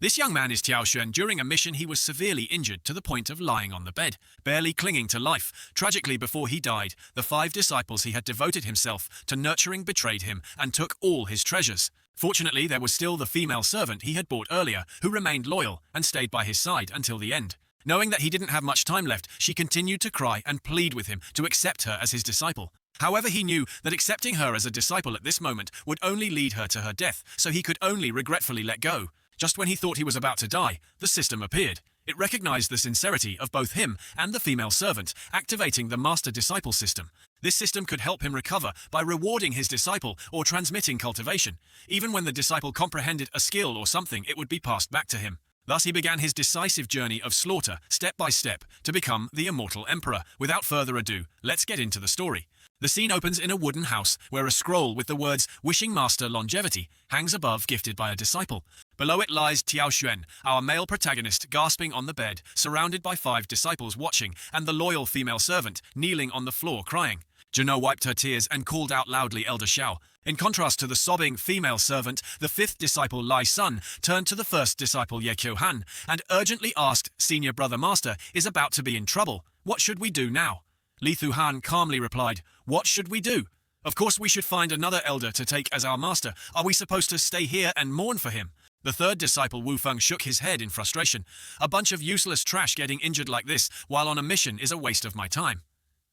This young man is Tiao Xuan. During a mission, he was severely injured to the point of lying on the bed, barely clinging to life. Tragically, before he died, the 5 disciples he had devoted himself to nurturing betrayed him and took all his treasures. Fortunately, there was still the female servant he had bought earlier, who remained loyal and stayed by his side until the end. Knowing that he didn't have much time left, she continued to cry and plead with him to accept her as his disciple. However, he knew that accepting her as a disciple at this moment would only lead her to her death, so he could only regretfully let go. Just when he thought he was about to die, the system appeared. It recognized the sincerity of both him and the female servant, activating the master-disciple system. This system could help him recover by rewarding his disciple or transmitting cultivation. Even when the disciple comprehended a skill or something, it would be passed back to him. Thus he began his decisive journey of slaughter, step by step, to become the immortal emperor. Without further ado, let's get into the story. The scene opens in a wooden house, where a scroll with the words, "Wishing Master Longevity," hangs above, gifted by a disciple. Below it lies Tiao Xuan, our male protagonist, gasping on the bed, surrounded by 5 disciples watching, and the loyal female servant, kneeling on the floor crying. Juno wiped her tears and called out loudly, "Elder Xiao." In contrast to the sobbing female servant, the 5th disciple, Lai Sun, turned to the 1st disciple, Ye Han, and urgently asked, "Senior brother master is about to be in trouble. What should we do now?" Li Han calmly replied, "What should we do? Of course we should find another elder to take as our master. Are we supposed to stay here and mourn for him?" The 3rd disciple, Wu Feng, shook his head in frustration. "A bunch of useless trash getting injured like this while on a mission is a waste of my time."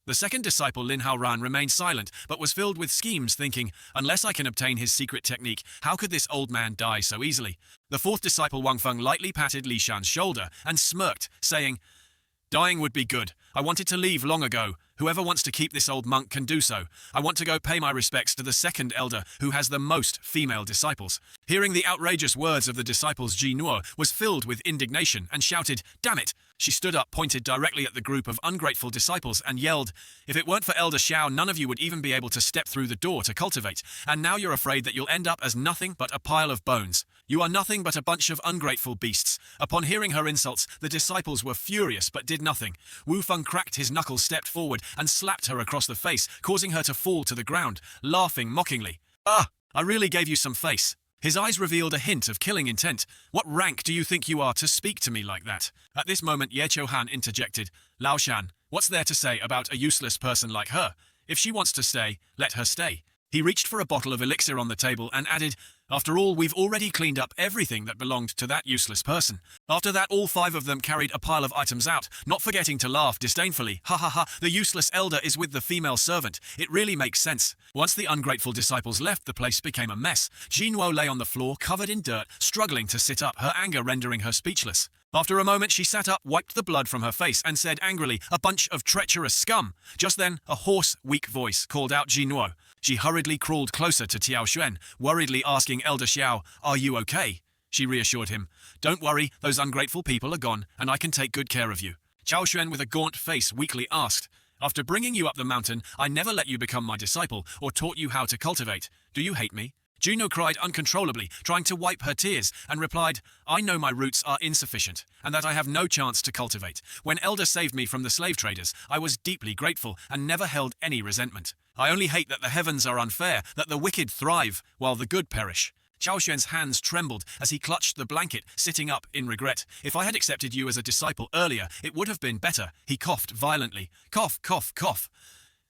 The 2nd disciple, Lin Haoran, remained silent, but was filled with schemes, thinking, "Unless I can obtain his secret technique, how could this old man die so easily?" The 4th disciple, Wang Feng, lightly patted Li Shan's shoulder and smirked, saying, "Dying would be good. I wanted to leave long ago. Whoever wants to keep this old monk can do so. I want to go pay my respects to the 2nd elder, who has the most female disciples." Hearing the outrageous words of the disciples, Ji Nuo was filled with indignation and shouted, "Damn it!" She stood up, pointed directly at the group of ungrateful disciples, and yelled, "If it weren't for Elder Xiao, none of you would even be able to step through the door to cultivate, and now you're afraid that you'll end up as nothing but a pile of bones. You are nothing but a bunch of ungrateful beasts." Upon hearing her insults, the disciples were furious but did nothing. Wu Feng cracked his knuckles, stepped forward, and slapped her across the face, causing her to fall to the ground, laughing mockingly. "Ah, I really gave you some face." His eyes revealed a hint of killing intent. "What rank do you think you are to speak to me like that?" At this moment, Ye Han interjected, "Lao Shan, what's there to say about a useless person like her? If she wants to stay, let her stay." He reached for a bottle of elixir on the table and added, "After all, we've already cleaned up everything that belonged to that useless person." After that, all 5 of them carried a pile of items out, not forgetting to laugh disdainfully. "Ha ha ha, the useless elder is with the female servant. It really makes sense." Once the ungrateful disciples left, the place became a mess. Jinwo lay on the floor, covered in dirt, struggling to sit up, her anger rendering her speechless. After a moment, she sat up, wiped the blood from her face, and said angrily, "A bunch of treacherous scum." Just then, a hoarse, weak voice called out Jinwo. She hurriedly crawled closer to Tiao Xuan, worriedly asking Elder Xiao, "Are you okay?" She reassured him, "Don't worry, those ungrateful people are gone, and I can take good care of you." Tiao Xuan, with a gaunt face, weakly asked, "After bringing you up the mountain, I never let you become my disciple or taught you how to cultivate. Do you hate me?" Juno cried uncontrollably, trying to wipe her tears, and replied, "I know my roots are insufficient, and that I have no chance to cultivate. When Elder saved me from the slave traders, I was deeply grateful and never held any resentment. I only hate that the heavens are unfair, that the wicked thrive, while the good perish." Chao Xuan's hands trembled as he clutched the blanket, sitting up in regret. "If I had accepted you as a disciple earlier, it would have been better." He coughed violently. Cough, cough, cough.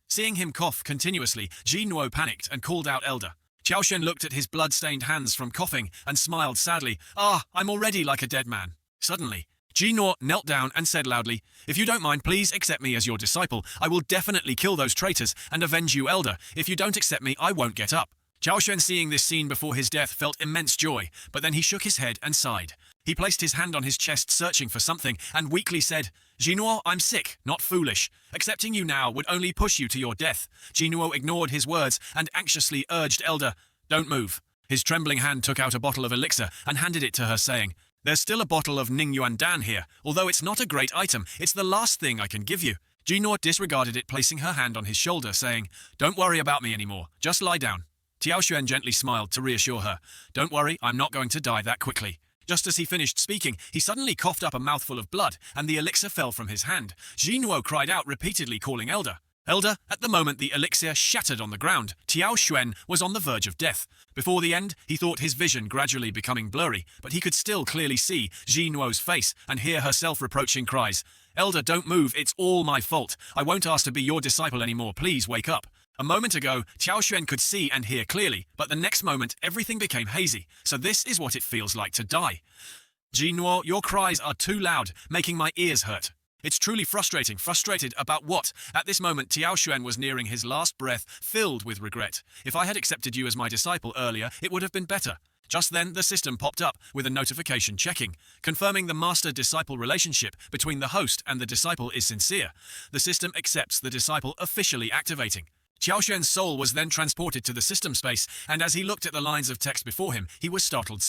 Seeing him cough continuously, Ji Nuo panicked and called out Elder. Chao Xuan looked at his blood-stained hands from coughing and smiled sadly. "Ah, I'm already like a dead man." Suddenly, Ji Nuo knelt down and said loudly, "If you don't mind, please accept me as your disciple. I will definitely kill those traitors and avenge you, Elder. If you don't accept me, I won't get up." Chao Xuan, seeing this scene before his death, felt immense joy, but then he shook his head and sighed. He placed his hand on his chest, searching for something, and weakly said, "Jinuo, I'm sick, not foolish. Accepting you now would only push you to your death." Jinuo ignored his words and anxiously urged Elder, "Don't move." His trembling hand took out a bottle of elixir and handed it to her, saying, "There's still a bottle of Ning Yuan Dan here. Although it's not a great item, it's the last thing I can give you." Jinuo disregarded it, placing her hand on his shoulder, saying, "Don't worry about me anymore. Just lie down." Tiao Xuan gently smiled to reassure her. "Don't worry, I'm not going to die that quickly." Just as he finished speaking, he suddenly coughed up a mouthful of blood, and the elixir fell from his hand. Jinuo cried out, repeatedly calling Elder. Elder, at the moment the elixir shattered on the ground, Tiao Xuan was on the verge of death. Before the end, he thought his vision gradually becoming blurry, but he could still clearly see Ji Nuo's face and hear her self-reproaching cries. Elder, don't move, it's all my fault. I won't ask to be your disciple anymore, please wake up. A moment ago, Tiao Xuan could see and hear clearly, but the next moment everything became hazy, so this is what it feels like to die. Ji Nuo, your cries are too loud, making my ears hurt. It's truly frustrating. Frustrated about what? At this moment, Tiao Xuan was nearing his last breath, filled with regret. If I had accepted you as my disciple earlier, it would have been better. Just then, the system popped up with a notification checking, confirming the master-disciple relationship between the host and the disciple is sincere. The system accepts the disciple officially activating. Tiao Xuan's soul was then transported to the system space, and as he looked at the lines of text before him, he was startled.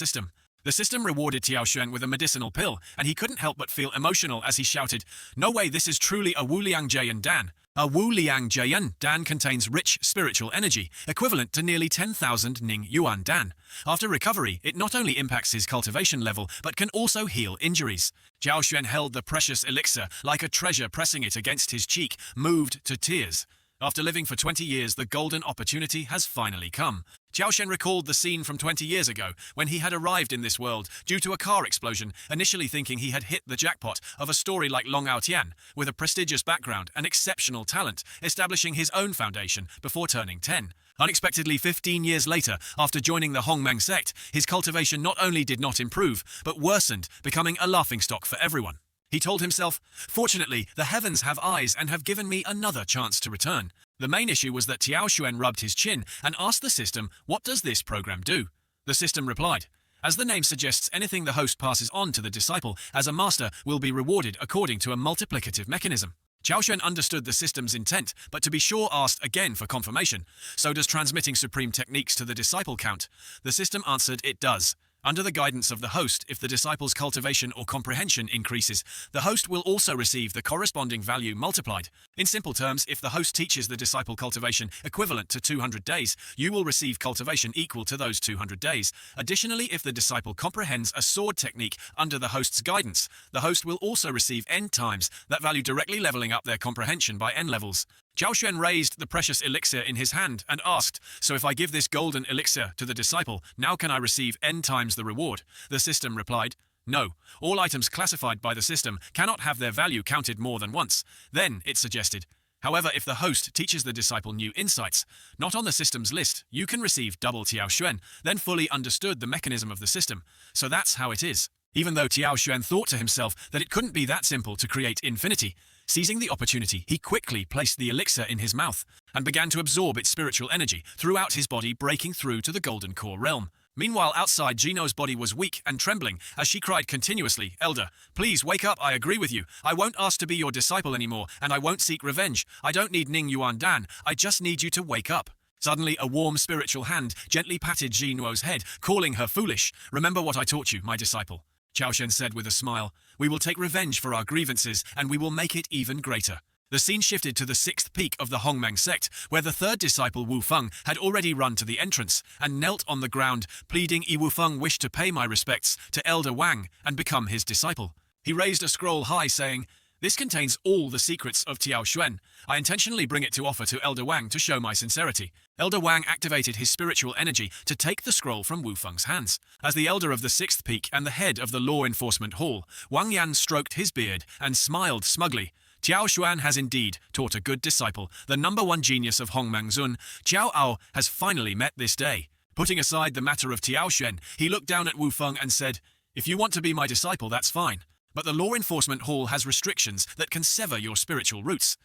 The system rewarded Tiao Xuan with a medicinal pill, and he couldn't help but feel emotional as he shouted, "No way, this is truly a Wu Liang Jian Dan." A Wu Liang Jian Dan contains rich spiritual energy, equivalent to nearly 10,000 Ning Yuan Dan. After recovery, it not only impacts his cultivation level, but can also heal injuries. Tiao Xuan held the precious elixir like a treasure, pressing it against his cheek, moved to tears. After living for 20 years, the golden opportunity has finally come. Tiao Xuan recalled the scene from 20 years ago, when he had arrived in this world due to a car explosion, initially thinking he had hit the jackpot of a story like Long Ao Tian, with a prestigious background and exceptional talent, establishing his own foundation before turning 10. Unexpectedly, 15 years later, after joining the Hongmeng sect, his cultivation not only did not improve, but worsened, becoming a laughingstock for everyone. He told himself, "Fortunately, the heavens have eyes and have given me another chance to return." The main issue was that Tiao Xuan rubbed his chin and asked the system, "What does this program do?" The system replied, "As the name suggests, anything the host passes on to the disciple as a master will be rewarded according to a multiplicative mechanism." Tiao Xuan understood the system's intent, but to be sure asked again for confirmation. "So does transmitting supreme techniques to the disciple count?" The system answered, "It does. Under the guidance of the host, if the disciple's cultivation or comprehension increases, the host will also receive the corresponding value multiplied. In simple terms, if the host teaches the disciple cultivation equivalent to 200 days, you will receive cultivation equal to those 200 days. Additionally, if the disciple comprehends a sword technique under the host's guidance, the host will also receive n times that value, directly leveling up their comprehension by n levels." Tiao Xuan raised the precious elixir in his hand and asked, "So if I give this golden elixir to the disciple, now can I receive n times the reward?" The system replied, "No, all items classified by the system cannot have their value counted more than once." Then it suggested, "However, if the host teaches the disciple new insights, not on the system's list, you can receive double." Tiao Xuan then fully understood the mechanism of the system. So that's how it is. Even though Tiao Xuan thought to himself that it couldn't be that simple to create infinity, seizing the opportunity, he quickly placed the elixir in his mouth and began to absorb its spiritual energy throughout his body, breaking through to the golden core realm. Meanwhile, outside, Gino's body was weak and trembling as she cried continuously, "Elder, please wake up, I agree with you. I won't ask to be your disciple anymore, and I won't seek revenge. I don't need Ning Yuan Dan, I just need you to wake up." Suddenly, a warm spiritual hand gently patted Gino's head, calling her foolish. "Remember what I taught you, my disciple," Tiao Xuan said with a smile. "We will take revenge for our grievances, and we will make it even greater." The scene shifted to the 6th peak of the Hongmeng sect, where the third disciple Wu Feng had already run to the entrance and knelt on the ground, pleading, "Wu Feng wished to pay my respects to Elder Wang and become his disciple." He raised a scroll high, saying, "This contains all the secrets of Tiao Xuan. I intentionally bring it to offer to Elder Wang to show my sincerity." Elder Wang activated his spiritual energy to take the scroll from Wu Feng's hands. As the elder of the 6th peak and the head of the law enforcement hall, Wang Yan stroked his beard and smiled smugly. "Tiao Xuan has indeed taught a good disciple. The #1 genius of Hongmeng Zun, Tiao Ao, has finally met this day." Putting aside the matter of Tiao Xuan, he looked down at Wu Feng and said, "If you want to be my disciple, that's fine. But the law enforcement hall has restrictions that can sever your spiritual roots."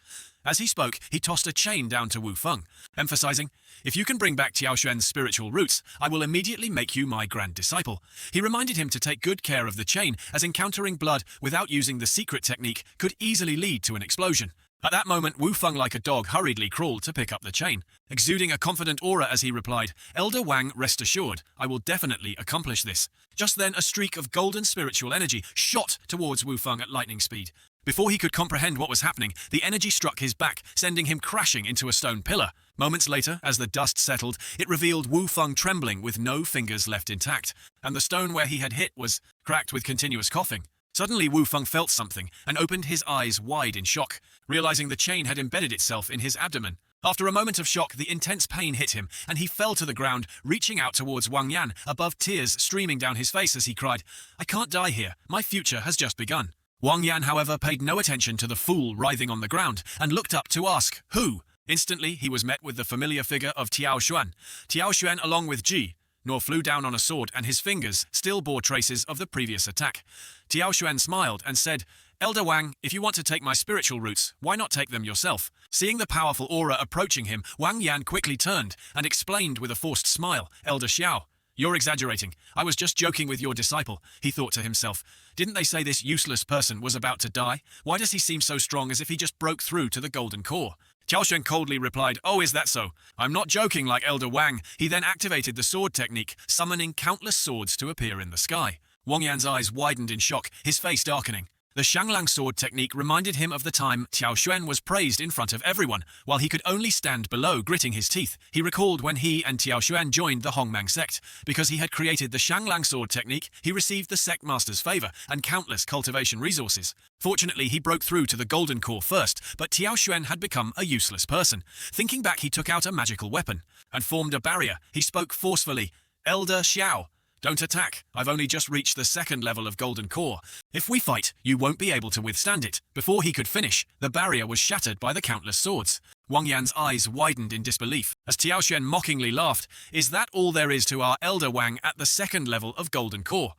As he spoke, he tossed a chain down to Wu Feng, emphasizing, "If you can bring back Tiao Xuan's spiritual roots, I will immediately make you my grand disciple." He reminded him to take good care of the chain, as encountering blood without using the secret technique could easily lead to an explosion. At that moment, Wu Feng, like a dog, hurriedly crawled to pick up the chain, exuding a confident aura as he replied, "Elder Wang, rest assured, I will definitely accomplish this." Just then, a streak of golden spiritual energy shot towards Wu Feng at lightning speed. Before he could comprehend what was happening, the energy struck his back, sending him crashing into a stone pillar. Moments later, as the dust settled, it revealed Wu Feng trembling with no fingers left intact, and the stone where he had hit was cracked with continuous coughing. Suddenly Wu Feng felt something and opened his eyes wide in shock, realizing the chain had embedded itself in his abdomen. After a moment of shock, the intense pain hit him, and he fell to the ground, reaching out towards Wang Yan, above tears streaming down his face as he cried, "I can't die here, my future has just begun." Wang Yan, however, paid no attention to the fool writhing on the ground, and looked up to ask, "Who?" Instantly, he was met with the familiar figure of Tiao Xuan. Tiao Xuan, along with Ji, nor flew down on a sword, and his fingers still bore traces of the previous attack. Tiao Xuan smiled and said, "Elder Wang, if you want to take my spiritual roots, why not take them yourself?" Seeing the powerful aura approaching him, Wang Yan quickly turned and explained with a forced smile, "Elder Xiao, you're exaggerating. I was just joking with your disciple," he thought to himself. Didn't they say this useless person was about to die? Why does he seem so strong, as if he just broke through to the golden core? Tiao Xuan coldly replied, "Oh, is that so? I'm not joking like Elder Wang." He then activated the sword technique, summoning countless swords to appear in the sky. Wang Yan's eyes widened in shock, his face darkening. The Shanglang sword technique reminded him of the time Tiao Xuan was praised in front of everyone, while he could only stand below, gritting his teeth. He recalled when he and Tiao Xuan joined the Hongmang sect. Because he had created the Shanglang sword technique, he received the sect master's favor and countless cultivation resources. Fortunately, he broke through to the golden core first, but Tiao Xuan had become a useless person. Thinking back, he took out a magical weapon and formed a barrier. He spoke forcefully, "Elder Xiao, don't attack. I've only just reached the second level of Golden Core. If we fight, you won't be able to withstand it." Before he could finish, the barrier was shattered by the countless swords. Wang Yan's eyes widened in disbelief, as Tiao Xuan mockingly laughed, "Is that all there is to our Elder Wang at the second level of Golden Core?"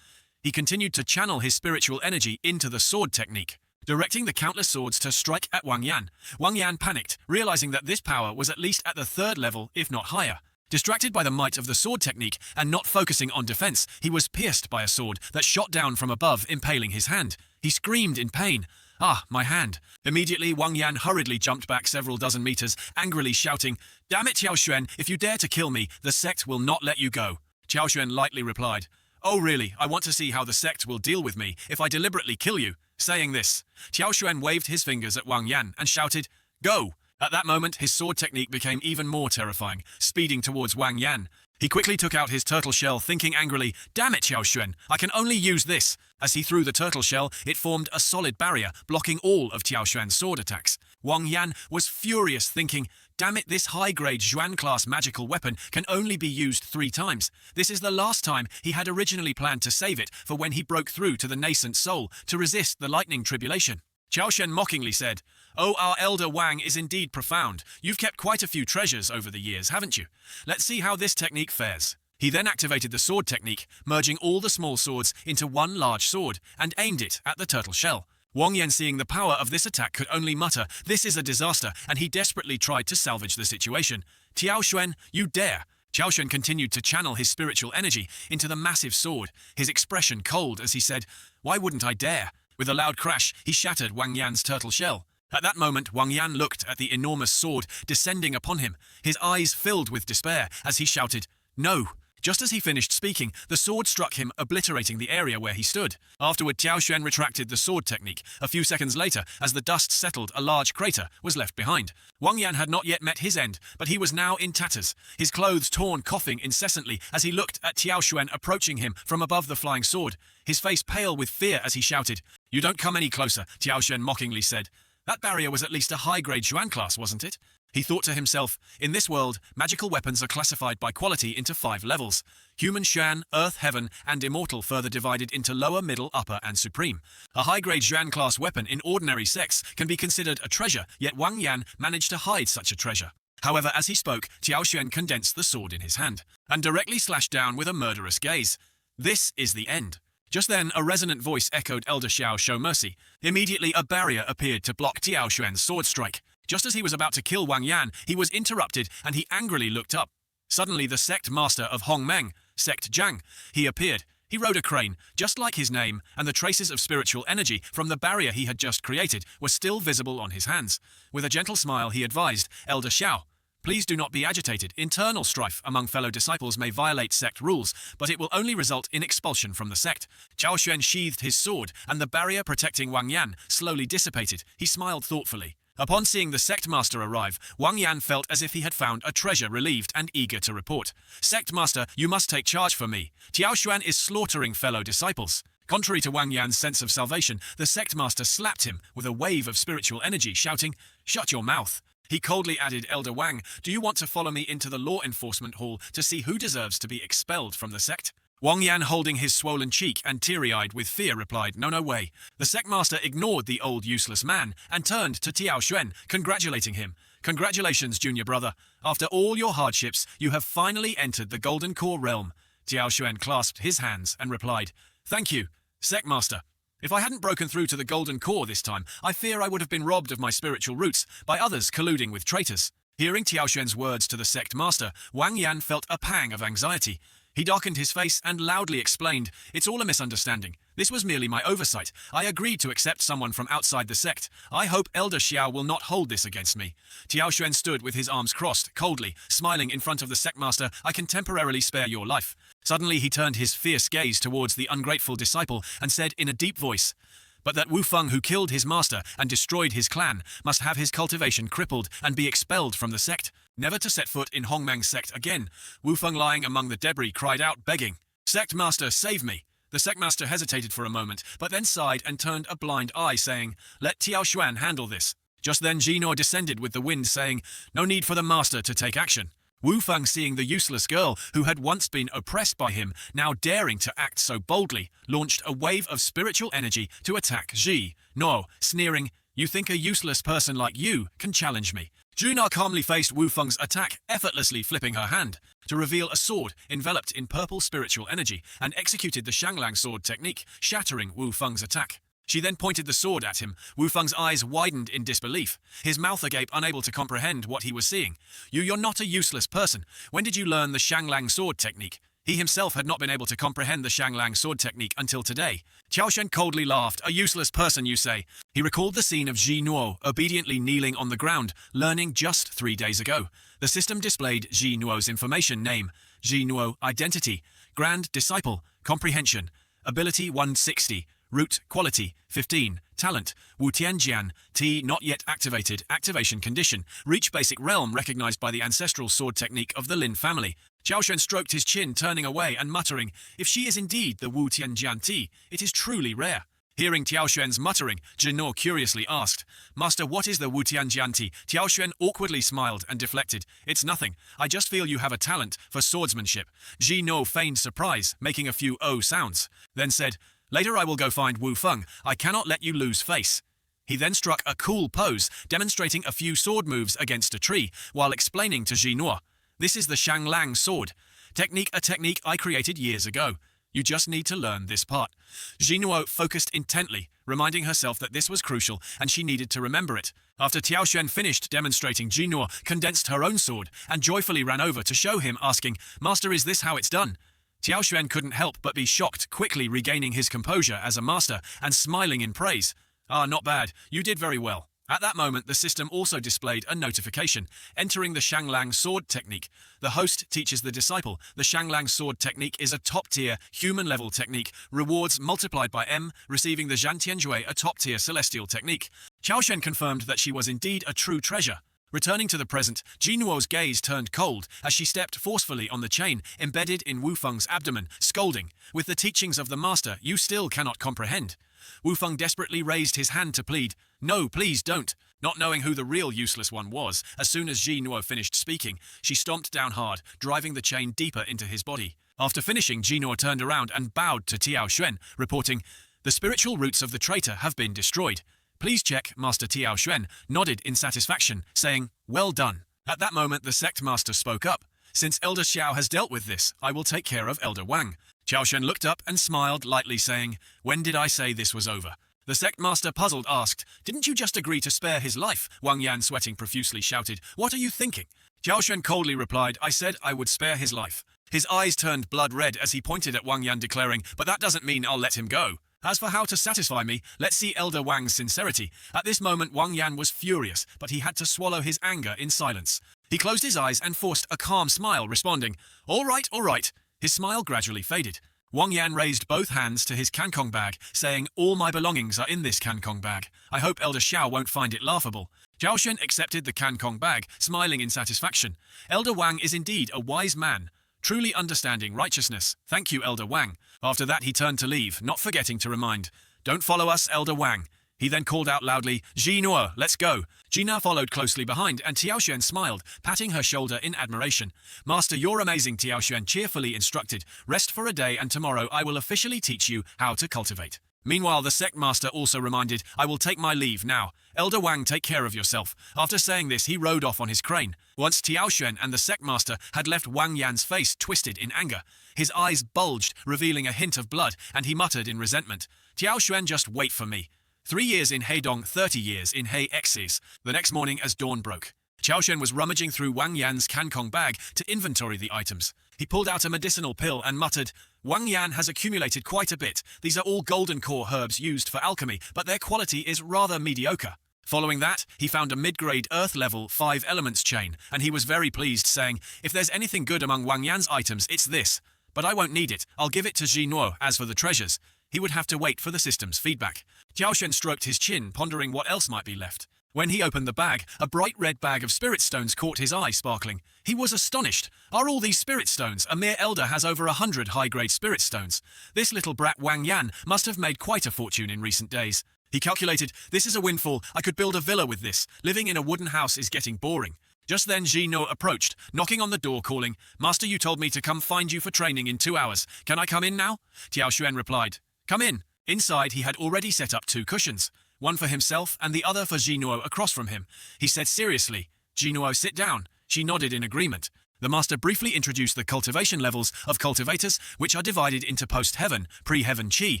He continued to channel his spiritual energy into the sword technique, directing the countless swords to strike at Wang Yan. Wang Yan panicked, realizing that this power was at least at the third level, if not higher. Distracted by the might of the sword technique and not focusing on defense, he was pierced by a sword that shot down from above, impaling his hand. He screamed in pain, "Ah, my hand." Immediately, Wang Yan hurriedly jumped back several dozen meters, angrily shouting, "Damn it, Tiao Xuan, if you dare to kill me, the sect will not let you go." Tiao Xuan lightly replied, "Oh really, I want to see how the sect will deal with me if I deliberately kill you." Saying this, Tiao Xuan waved his fingers at Wang Yan and shouted, "Go!" At that moment, his sword technique became even more terrifying, speeding towards Wang Yan. He quickly took out his turtle shell, thinking angrily, "Damn it, Tiao Xuan, I can only use this." As he threw the turtle shell, it formed a solid barrier, blocking all of Tiao Xuan's sword attacks. Wang Yan was furious, thinking, "Damn it, this high-grade Xuan-class magical weapon can only be used 3 times. This is the last time. He had originally planned to save it for when he broke through to the nascent soul to resist the lightning tribulation." Tiao Xuan mockingly said, "Oh, our Elder Wang is indeed profound. You've kept quite a few treasures over the years, haven't you? Let's see how this technique fares." He then activated the sword technique, merging all the small swords into one large sword, and aimed it at the turtle shell. Wang Yan, seeing the power of this attack, could only mutter, "This is a disaster," and he desperately tried to salvage the situation. "Tiao Xuan, you dare!" Tiao Xuan continued to channel his spiritual energy into the massive sword, his expression cold as he said, "Why wouldn't I dare?" With a loud crash, he shattered Wang Yan's turtle shell. At that moment, Wang Yan looked at the enormous sword descending upon him, his eyes filled with despair as he shouted, "No!" Just as he finished speaking, the sword struck him, obliterating the area where he stood. Afterward, Tiao Xuan retracted the sword technique. A few seconds later, as the dust settled, a large crater was left behind. Wang Yan had not yet met his end, but he was now in tatters, his clothes torn, coughing incessantly as he looked at Tiao Xuan approaching him from above the flying sword, his face pale with fear as he shouted, "You don't come any closer," Tiao Xuan mockingly said. "That barrier was at least a high-grade Xuan class, wasn't it?" He thought to himself, in this world, magical weapons are classified by quality into 5 levels. Human, Xuan, Earth, Heaven, and Immortal, further divided into lower, middle, upper, and supreme. A high-grade Xuan class weapon in ordinary sects can be considered a treasure, yet Wang Yan managed to hide such a treasure. However, as he spoke, Tiao Xuan condensed the sword in his hand, and directly slashed down with a murderous gaze. "This is the end." Just then, a resonant voice echoed, "Elder Xiao, show mercy." Immediately, a barrier appeared to block Tiao Xuan's sword strike. Just as he was about to kill Wang Yan, he was interrupted, and he angrily looked up. Suddenly, the sect master of Hongmeng, Sect Zhang, he appeared. He rode a crane, just like his name, and the traces of spiritual energy from the barrier he had just created were still visible on his hands. With a gentle smile, he advised, "Elder Xiao, please do not be agitated. Internal strife among fellow disciples may violate sect rules, but it will only result in expulsion from the sect." Tiao Xuan sheathed his sword, and the barrier protecting Wang Yan slowly dissipated. He smiled thoughtfully. Upon seeing the sect master arrive, Wang Yan felt as if he had found a treasure, relieved and eager to report. "Sect master, you must take charge for me. Tiao Xuan is slaughtering fellow disciples." Contrary to Wang Yan's sense of salvation, the sect master slapped him with a wave of spiritual energy, shouting, "Shut your mouth." He coldly added, "Elder Wang, do you want to follow me into the law enforcement hall to see who deserves to be expelled from the sect?" Wang Yan, holding his swollen cheek and teary-eyed with fear, replied, "No, no way." The sect master ignored the old useless man and turned to Tiao Xuan, congratulating him. "Congratulations, junior brother. After all your hardships, you have finally entered the Golden Core realm." Tiao Xuan clasped his hands and replied, "Thank you, sect master. If I hadn't broken through to the Golden Core this time, I fear I would have been robbed of my spiritual roots by others colluding with traitors." Hearing Tiao Xuan's words to the sect master, Wang Yan felt a pang of anxiety. He darkened his face and loudly explained, "It's all a misunderstanding. This was merely my oversight. I agreed to accept someone from outside the sect. I hope Elder Xiao will not hold this against me." Tiao Xuan stood with his arms crossed, coldly, smiling in front of the sect master. "I can temporarily spare your life." Suddenly he turned his fierce gaze towards the ungrateful disciple and said in a deep voice, "But that Wu Feng who killed his master and destroyed his clan must have his cultivation crippled and be expelled from the sect, never to set foot in Hongmang's sect again." Wu Feng, lying among the debris, cried out, begging, "Sect master, save me." The sect master hesitated for a moment, but then sighed and turned a blind eye, saying, "Let Tiao Xuan handle this." Just then Jinor descended with the wind, saying, "No need for the master to take action." Wu Feng, seeing the useless girl who had once been oppressed by him, now daring to act so boldly, launched a wave of spiritual energy to attack Ji No, sneering, "You think a useless person like you can challenge me?" Juna calmly faced Wu Feng's attack, effortlessly flipping her hand to reveal a sword enveloped in purple spiritual energy, and executed the Shanglang sword technique, shattering Wu Feng's attack. She then pointed the sword at him. Wu Feng's eyes widened in disbelief, his mouth agape, unable to comprehend what he was seeing. You're not a useless person. When did you learn the Shanglang sword technique?" He himself had not been able to comprehend the Shanglang sword technique until today. Tiao Xuan coldly laughed. "A useless person, you say?" He recalled the scene of Ji Nuo obediently kneeling on the ground, learning just 3 days ago. The system displayed Ji Nuo's information: name, Ji Nuo, identity, Grand Disciple, comprehension, ability 160, root, quality 15, talent, Wu Tianjian, T not yet activated, activation condition, reach basic realm recognized by the ancestral sword technique of the Lin family. Tiao Xuan stroked his chin, turning away and muttering, "If she is indeed the Wu Tianjian T, it is truly rare." Hearing Tiao Xuan's muttering, Jinor curiously asked, "Master, what is the Wu Tianjian T?" Tiao Xuan awkwardly smiled and deflected, "It's nothing. I just feel you have a talent for swordsmanship." Jinor feigned surprise, making a few "oh" sounds, then said, "Later I will go find Wu Feng. I cannot let you lose face." He then struck a cool pose, demonstrating a few sword moves against a tree, while explaining to Jinor, "This is the Shanglang sword technique, a technique I created years ago. You just need to learn this part." Jinor focused intently, reminding herself that this was crucial and she needed to remember it. After Tiao Xuan finished demonstrating, Jinor condensed her own sword and joyfully ran over to show him, asking, "Master, is this how it's done?" Tiao Xuan couldn't help but be shocked, quickly regaining his composure as a master and smiling in praise. "Ah, not bad. You did very well." At that moment, the system also displayed a notification, entering the Shanglang sword technique. The host teaches the disciple. The Shanglang sword technique is a top-tier, human-level technique, rewards multiplied by M, receiving the Zhantianjue, a top-tier celestial technique. Tiao Xuan confirmed that she was indeed a true treasure. Returning to the present, Jinuo's gaze turned cold as she stepped forcefully on the chain embedded in Wu Feng's abdomen, scolding, "With the teachings of the master, you still cannot comprehend." Wu Feng desperately raised his hand to plead, "No, please don't." Not knowing who the real useless one was, as soon as Jinuo finished speaking, she stomped down hard, driving the chain deeper into his body. After finishing, Jinuo turned around and bowed to Tiao Xuan, reporting, "The spiritual roots of the traitor have been destroyed. Please check." Master Tiao Xuan nodded in satisfaction, saying, "Well done." At that moment, the sect master spoke up. "Since Elder Xiao has dealt with this, I will take care of Elder Wang." Tiao Xuan looked up and smiled lightly, saying, "When did I say this was over?" The sect master, puzzled, asked, "Didn't you just agree to spare his life?" Wang Yan, sweating profusely, shouted, "What are you thinking?" Tiao Xuan coldly replied, "I said I would spare his life." His eyes turned blood red as he pointed at Wang Yan, declaring, "But that doesn't mean I'll let him go. As for how to satisfy me, let's see Elder Wang's sincerity." At this moment, Wang Yan was furious, but he had to swallow his anger in silence. He closed his eyes and forced a calm smile, responding, "All right, all right." His smile gradually faded. Wang Yan raised both hands to his kankong bag, saying, "All my belongings are in this kankong bag. I hope Elder Xiao won't find it laughable." Tiao Xuan accepted the kankong bag, smiling in satisfaction. Elder Wang is indeed a wise man. truly understanding righteousness. Thank you, Elder Wang. After that he turned to leave, not forgetting to remind, don't follow us, Elder Wang. He then called out loudly, Jinuo, let's go. Jina followed closely behind, and Tiaoxuan smiled, patting her shoulder in admiration. Master, you're amazing, Tiaoxuan cheerfully instructed. Rest for a day, and tomorrow I will officially teach you how to cultivate. Meanwhile, the sect master also reminded, I will take my leave now. Elder Wang, take care of yourself. After saying this, he rode off on his crane. Once Tiaoxuan and the sect master had left, Wang Yan's face twisted in anger. His eyes bulged, revealing a hint of blood, and he muttered in resentment, Tiaoxuan, just wait for me. 3 years in Heidong, 30 years in Hei X's. The next morning as dawn broke, Tiaoxuan was rummaging through Wang Yan's Kankong bag to inventory the items. He pulled out a medicinal pill and muttered, Wang Yan has accumulated quite a bit. These are all golden core herbs used for alchemy, but their quality is rather mediocre. Following that, he found a mid-grade Earth-level 5 elements chain, and he was very pleased, saying, if there's anything good among Wang Yan's items, it's this. But I won't need it. I'll give it to Jinuo. As for the treasures, he would have to wait for the system's feedback. Tiaoxuan stroked his chin, pondering what else might be left. When he opened the bag, a bright red bag of spirit stones caught his eye, sparkling. He was astonished. Are all these spirit stones? A mere elder has over 100 high-grade spirit stones. This little brat Wang Yan must have made quite a fortune in recent days. He calculated, this is a windfall. I could build a villa with this. Living in a wooden house is getting boring. Just then Jinuo approached, knocking on the door, calling, Master, you told me to come find you for training in 2 hours. Can I come in now? Tiaoxuan replied, come in. Inside, he had already set up 2 cushions, one for himself and the other for Jinuo across from him. He said seriously, Jinuo, sit down. She nodded in agreement. The master briefly introduced the cultivation levels of cultivators, which are divided into post-heaven, pre-heaven chi,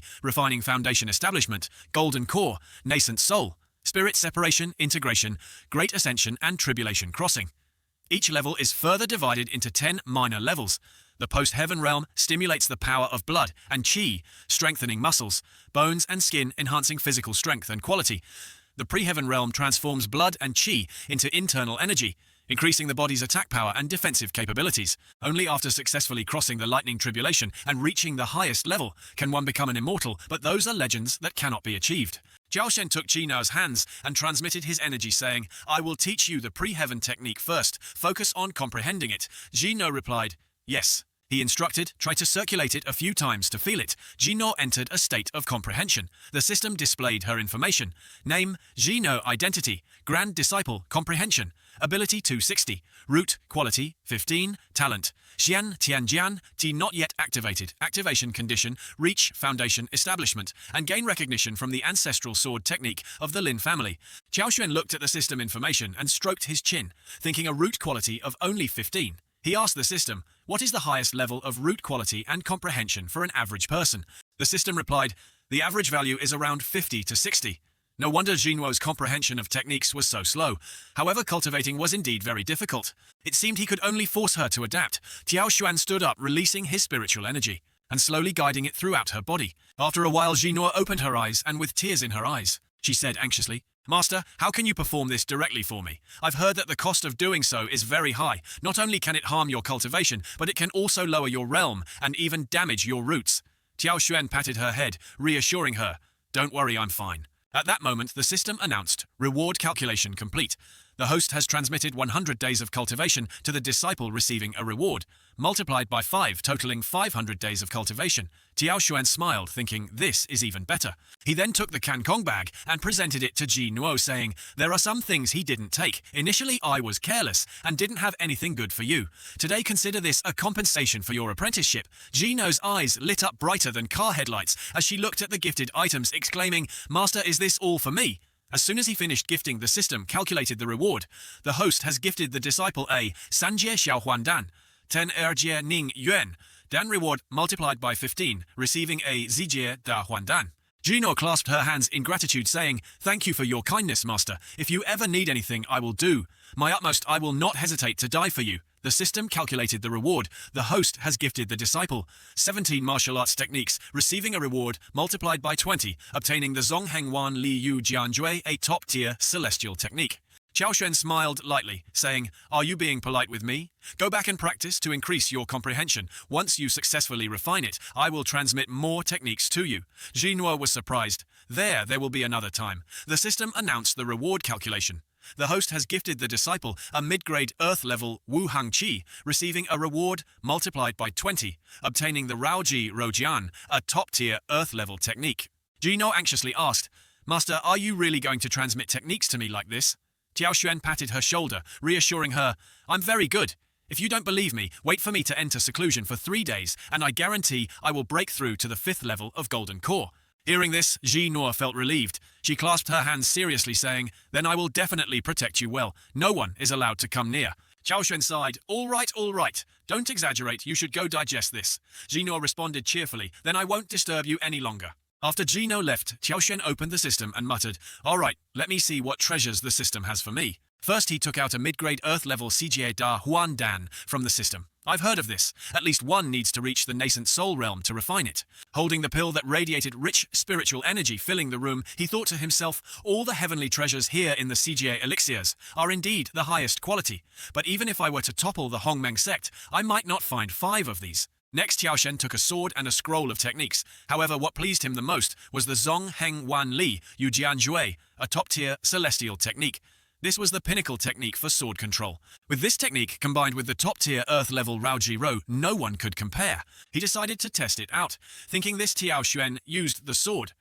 refining foundation establishment, golden core, nascent soul, spirit separation, integration, great ascension, and tribulation crossing. Each level is further divided into 10 minor levels. The post-heaven realm stimulates the power of blood and chi, strengthening muscles, bones and skin, enhancing physical strength and quality. The pre-heaven realm transforms blood and chi into internal energy, increasing the body's attack power and defensive capabilities. Only after successfully crossing the lightning tribulation and reaching the highest level can one become an immortal, but those are legends that cannot be achieved. Jiaoshen took Jinao's hands and transmitted his energy, saying, I will teach you the pre-heaven technique first. Focus on comprehending it. Jinao replied, yes. He instructed, try to circulate it a few times to feel it. Jinao entered a state of comprehension. The system displayed her information. Name, Jinao, identity, Grand Disciple, comprehension, ability 260, root, quality, 15, talent, Xian, Tianjian, T not yet activated, activation condition, reach, foundation, establishment, and gain recognition from the ancestral sword technique of the Lin family. Jiaoshuan looked at the system information and stroked his chin, thinking a root quality of only 15. He asked the system, what is the highest level of root quality and comprehension for an average person? The system replied, the average value is around 50 to 60. No wonder Jinuo's comprehension of techniques was so slow. However, cultivating was indeed very difficult. It seemed he could only force her to adapt. Tiaoxuan stood up, releasing his spiritual energy, and slowly guiding it throughout her body. After a while, Jinuo opened her eyes, and with tears in her eyes, she said anxiously, Master, how can you perform this directly for me? I've heard that the cost of doing so is very high. Not only can it harm your cultivation, but it can also lower your realm and even damage your roots. Tiaoxuan patted her head, reassuring her, don't worry, I'm fine. At that moment, the system announced, reward calculation complete. The host has transmitted 100 days of cultivation to the disciple receiving a reward, multiplied by 5, totaling 500 days of cultivation. Tiaoxuan smiled, thinking, this is even better. He then took the Kankong bag and presented it to Jinuo, saying, there are some things he didn't take. Initially, I was careless and didn't have anything good for you. Today, consider this a compensation for your apprenticeship. Jinuo's eyes lit up brighter than car headlights as she looked at the gifted items, exclaiming, Master, is this all for me? As soon as he finished gifting, the system calculated the reward. The host has gifted the disciple a Sanjie Xiaohuan Dan, 10 Erjie Ning Yuan, Dan reward multiplied by 15, receiving a Zijie Da Huan Dan. Jinao clasped her hands in gratitude, saying, thank you for your kindness, Master. If you ever need anything, I will do. My utmost, I will not hesitate to die for you. The system calculated the reward. The host has gifted the disciple 17 martial arts techniques, receiving a reward multiplied by 20, obtaining the Zonghengwan Li Yu Jianjue, a top-tier celestial technique. Xiaoshuan smiled lightly, saying, are you being polite with me? Go back and practice to increase your comprehension. Once you successfully refine it, I will transmit more techniques to you. Jinuo was surprised. There will be another time. The system announced the reward calculation. The host has gifted the disciple a mid-grade Earth-level Wu Hang Qi, receiving a reward multiplied by 20, obtaining the Raoji Rojian, a top-tier Earth-level technique. Jino anxiously asked, "Master, are you really going to transmit techniques to me like this?" Tiao Xuan patted her shoulder, reassuring her, "I'm very good. If you don't believe me, wait for me to enter seclusion for 3 days, and I guarantee I will break through to the 5th level of Golden Core." Hearing this, Ji Nor felt relieved. She clasped her hands seriously, saying, "Then I will definitely protect you well. No one is allowed to come near." Tiao Xuan sighed, all right. Don't exaggerate, you should go digest this." Ji Nor responded cheerfully, "Then I won't disturb you any longer." After Gino left, Tiao Xuan opened the system and muttered, "All right, let me see what treasures the system has for me." First, he took out a mid-grade Earth-level CGA Da Huan Dan from the system. "I've heard of this. At least one needs to reach the nascent soul realm to refine it." Holding the pill that radiated rich spiritual energy filling the room, he thought to himself, all the heavenly treasures here in the CGA elixirs are indeed the highest quality. But even if I were to topple the Hongmeng sect, I might not find 5 of these. Next, Tiao Xuan took a sword and a scroll of techniques. However, what pleased him the most was the Zong Heng Wan Li Yujian Jue, a top-tier celestial technique. This was the pinnacle technique for sword control. With this technique, combined with the top-tier Earth-level Raoji Ro, no one could compare. He decided to test it out, thinking this Tiao Xuan used the sword.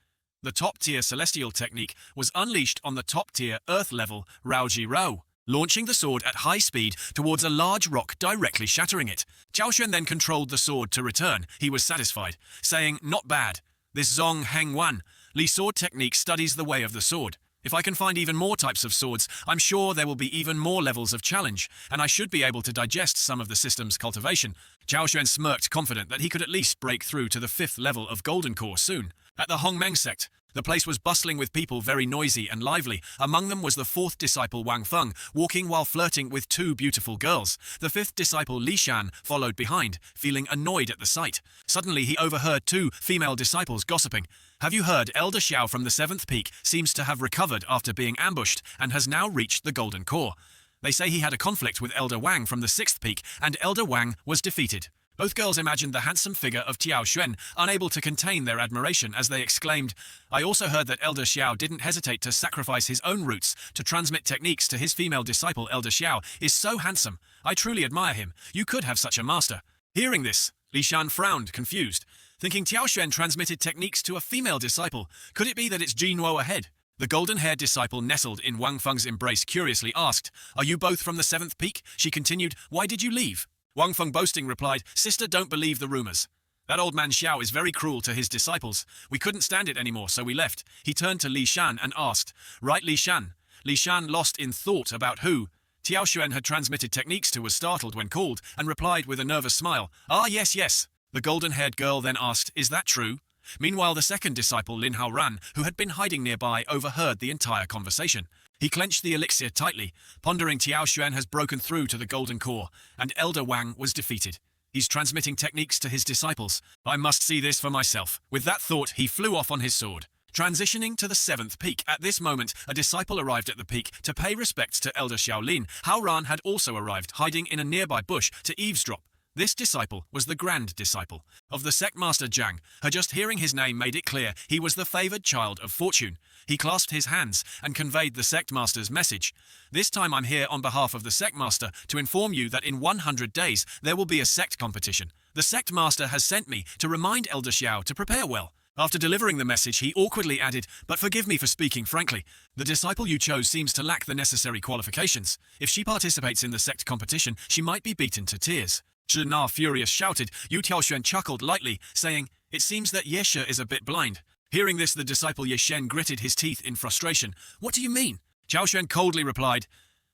The top-tier celestial technique was unleashed on the top-tier Earth-level Raoji Ro, launching the sword at high speed towards a large rock, directly shattering it. Tiao Xuan then controlled the sword to return. He was satisfied, saying, "Not bad. This Zong Heng Wan Li sword technique studies the way of the sword. If I can find even more types of swords, I'm sure there will be even more levels of challenge, and I should be able to digest some of the system's cultivation." Tiao Xuan smirked, confident that he could at least break through to the 5th level of Golden Core soon. At the Hongmeng sect, the place was bustling with people, very noisy and lively. Among them was the 4th disciple Wang Feng, walking while flirting with 2 beautiful girls. The 5th disciple Li Shan followed behind, feeling annoyed at the sight. Suddenly he overheard 2 female disciples gossiping. "Have you heard Elder Xiao from the 7th peak seems to have recovered after being ambushed and has now reached the Golden Core. They say he had a conflict with Elder Wang from the 6th peak and Elder Wang was defeated." Both girls imagined the handsome figure of Tiao Xuan, unable to contain their admiration as they exclaimed, "I also heard that Elder Xiao didn't hesitate to sacrifice his own roots to transmit techniques to his female disciple. Elder Xiao is so handsome. I truly admire him. You could have such a master." Hearing this, Li Shan frowned, confused, thinking Tiao Xuan transmitted techniques to a female disciple. Could it be that it's Jinwo ahead? The golden-haired disciple nestled in Wang Feng's embrace curiously asked, "Are you both from the 7th peak?" She continued, "Why did you leave?" Wang Feng boasting replied, "Sister, don't believe the rumors. That old man Xiao is very cruel to his disciples. We couldn't stand it anymore, so we left." He turned to Li Shan and asked, "Right, Li Shan?" Li Shan, lost in thought about who Tiao Xuan had transmitted techniques to, was startled when called and replied with a nervous smile, "Ah, yes. The golden-haired girl then asked, "Is that true?" Meanwhile, the 2nd disciple Lin Hao Ran, who had been hiding nearby, overheard the entire conversation. He clenched the elixir tightly, pondering Tiao Xuan has broken through to the Golden Core, and Elder Wang was defeated. He's transmitting techniques to his disciples. I must see this for myself. With that thought, he flew off on his sword. Transitioning to the 7th peak, at this moment, a disciple arrived at the peak to pay respects to Elder Xiaolin. Hao Ran had also arrived, hiding in a nearby bush to eavesdrop. This disciple was the grand disciple of the sect master Zhang. Her just hearing his name made it clear he was the favored child of fortune. He clasped his hands and conveyed the sect master's message. "This time I'm here on behalf of the sect master to inform you that in 100 days there will be a sect competition. The sect master has sent me to remind Elder Xiao to prepare well." After delivering the message, he awkwardly added, "But forgive me for speaking frankly. The disciple you chose seems to lack the necessary qualifications. If she participates in the sect competition, she might be beaten to tears." Zhi Na, furious, shouted. Yu Tiaoshuan chuckled lightly, saying, "It seems that Yeshe is a bit blind." Hearing this, the disciple Yeshen gritted his teeth in frustration. "What do you mean?" Tiaoshuan coldly replied,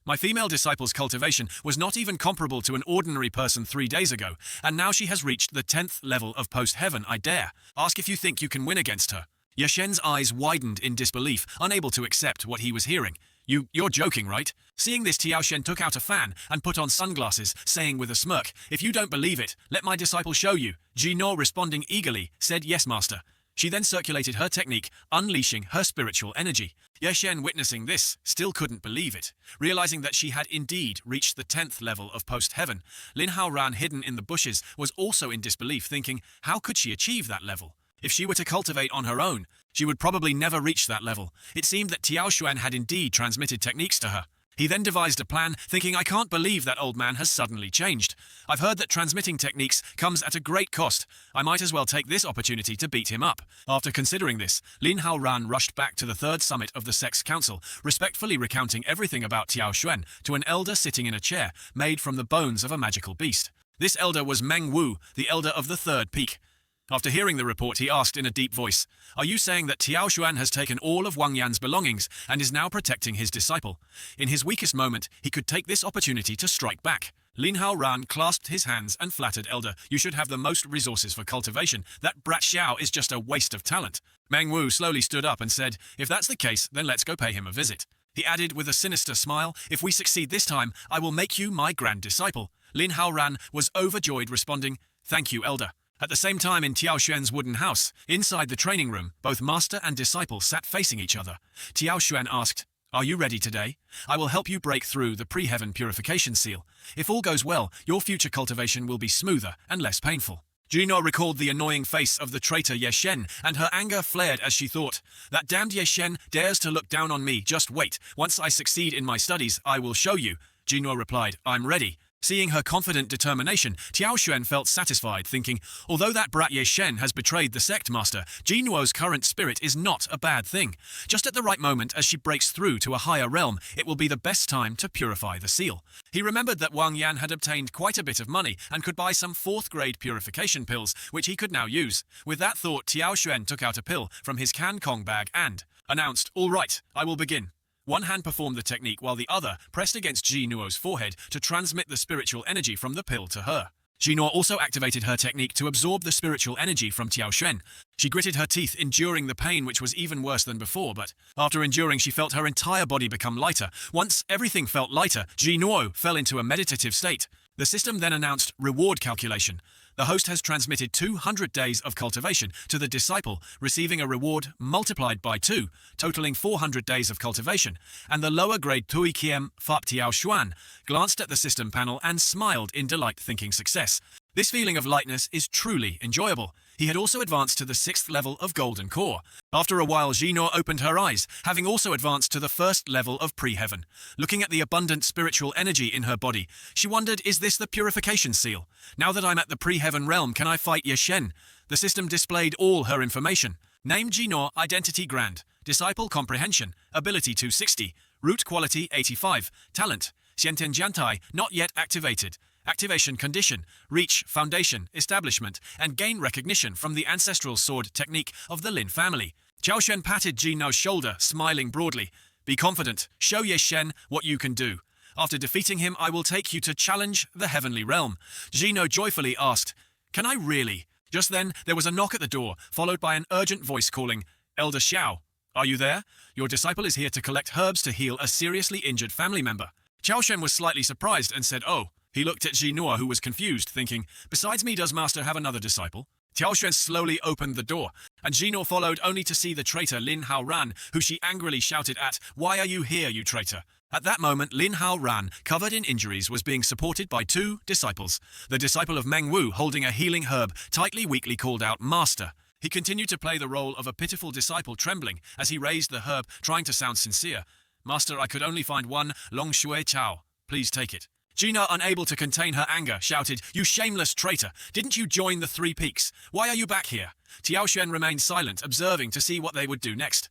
"My female disciple's cultivation was not even comparable to an ordinary person 3 days ago, and now she has reached the 10th level of post-heaven. I dare ask if you think you can win against her." Yeshen's eyes widened in disbelief, unable to accept what he was hearing. You're joking, right?" Seeing this, Tiaoshen took out a fan and put on sunglasses, saying with a smirk, "If you don't believe it, let my disciple show you." Jino, responding eagerly, said, "Yes, master." She then circulated her technique, unleashing her spiritual energy. Yeshen, witnessing this, still couldn't believe it. Realizing that she had indeed reached the 10th level of post-heaven, Lin Hao Ran, hidden in the bushes, was also in disbelief, thinking, how could she achieve that level? If she were to cultivate on her own, she would probably never reach that level. It seemed that Tiao Xuan had indeed transmitted techniques to her. He then devised a plan, thinking, I can't believe that old man has suddenly changed. I've heard that transmitting techniques comes at a great cost. I might as well take this opportunity to beat him up. After considering this, Lin Haoran rushed back to the third summit of the Sex Council, respectfully recounting everything about Tiao Xuan to an elder sitting in a chair made from the bones of a magical beast. This elder was Meng Wu, the elder of the third peak. After hearing the report, he asked in a deep voice, Are you saying that Tiao Xuan has taken all of Wang Yan's belongings and is now protecting his disciple? In his weakest moment, he could take this opportunity to strike back. Lin Haoran clasped his hands and flattered, Elder, you should have the most resources for cultivation. That brat Xiao is just a waste of talent. Meng Wu slowly stood up and said, If that's the case, then let's go pay him a visit. He added with a sinister smile, If we succeed this time, I will make you my grand disciple. Lin Haoran was overjoyed, responding, Thank you, Elder. At the same time, in Tiao Xuan's wooden house, inside the training room, both master and disciple sat facing each other. Tiao Xuan asked, Are you ready today? I will help you break through the pre-heaven purification seal. If all goes well, your future cultivation will be smoother and less painful. Jino recalled the annoying face of the traitor Ye Shen, and her anger flared as she thought, That damned Ye Shen dares to look down on me. Just wait. Once I succeed in my studies, I will show you. Jino replied, I'm ready. Seeing her confident determination, Tiao Xuan felt satisfied, thinking, although that brat Ye Shen has betrayed the sect master, Jinuo's current spirit is not a bad thing. Just at the right moment, as she breaks through to a higher realm, it will be the best time to purify the seal. He remembered that Wang Yan had obtained quite a bit of money and could buy some 4th-grade purification pills, which he could now use. With that thought, Tiao Xuan took out a pill from his Can Kong bag and announced, All right, I will begin. One hand performed the technique while the other pressed against Ji Nuo's forehead to transmit the spiritual energy from the pill to her. Ji Nuo also activated her technique to absorb the spiritual energy from Tiao Xuan. She gritted her teeth, enduring the pain, which was even worse than before, but after enduring, she felt her entire body become lighter. Once everything felt lighter, Ji Nuo fell into a meditative state. The system then announced reward calculation. The host has transmitted 200 days of cultivation to the disciple, receiving a reward multiplied by 2, totaling 400 days of cultivation, and the lower grade Tui Kiem Fap Tiao Xuan glanced at the system panel and smiled in delight, thinking success. This feeling of lightness is truly enjoyable. He had also advanced to the 6th level of Golden Core. After a while, Jinor opened her eyes, having also advanced to the 1st level of Pre-Heaven. Looking at the abundant spiritual energy in her body, she wondered, is this the purification seal? Now that I'm at the Pre-Heaven realm, can I fight Ye Shen? The system displayed all her information. Name Jinor, Identity Grand, Disciple Comprehension, Ability 260, Root Quality 85, Talent, Xiantian Jiantai, not yet activated. Activation condition, reach, foundation, establishment, and gain recognition from the ancestral sword technique of the Lin family. Zhao Shen patted Jino's shoulder, smiling broadly. Be confident, show Ye Shen what you can do. After defeating him, I will take you to challenge the heavenly realm. Jino joyfully asked, Can I really? Just then, there was a knock at the door, followed by an urgent voice calling, Elder Xiao, are you there? Your disciple is here to collect herbs to heal a seriously injured family member. Zhao Shen was slightly surprised and said, Oh. He looked at Jinua, who was confused, thinking, Besides me, does Master have another disciple? Tiao Xuan slowly opened the door, and Jinor followed only to see the traitor Lin Haoran, who she angrily shouted at, Why are you here, you traitor? At that moment, Lin Haoran, covered in injuries, was being supported by 2 disciples. The disciple of Meng Wu, holding a healing herb, tightly weakly called out, Master. He continued to play the role of a pitiful disciple, trembling as he raised the herb, trying to sound sincere. Master, I could only find one, Long Shui Chao. Please take it. Gina, unable to contain her anger, shouted, You shameless traitor! Didn't you join the 3 Peaks? Why are you back here? Tiao Xuan remained silent, observing to see what they would do next.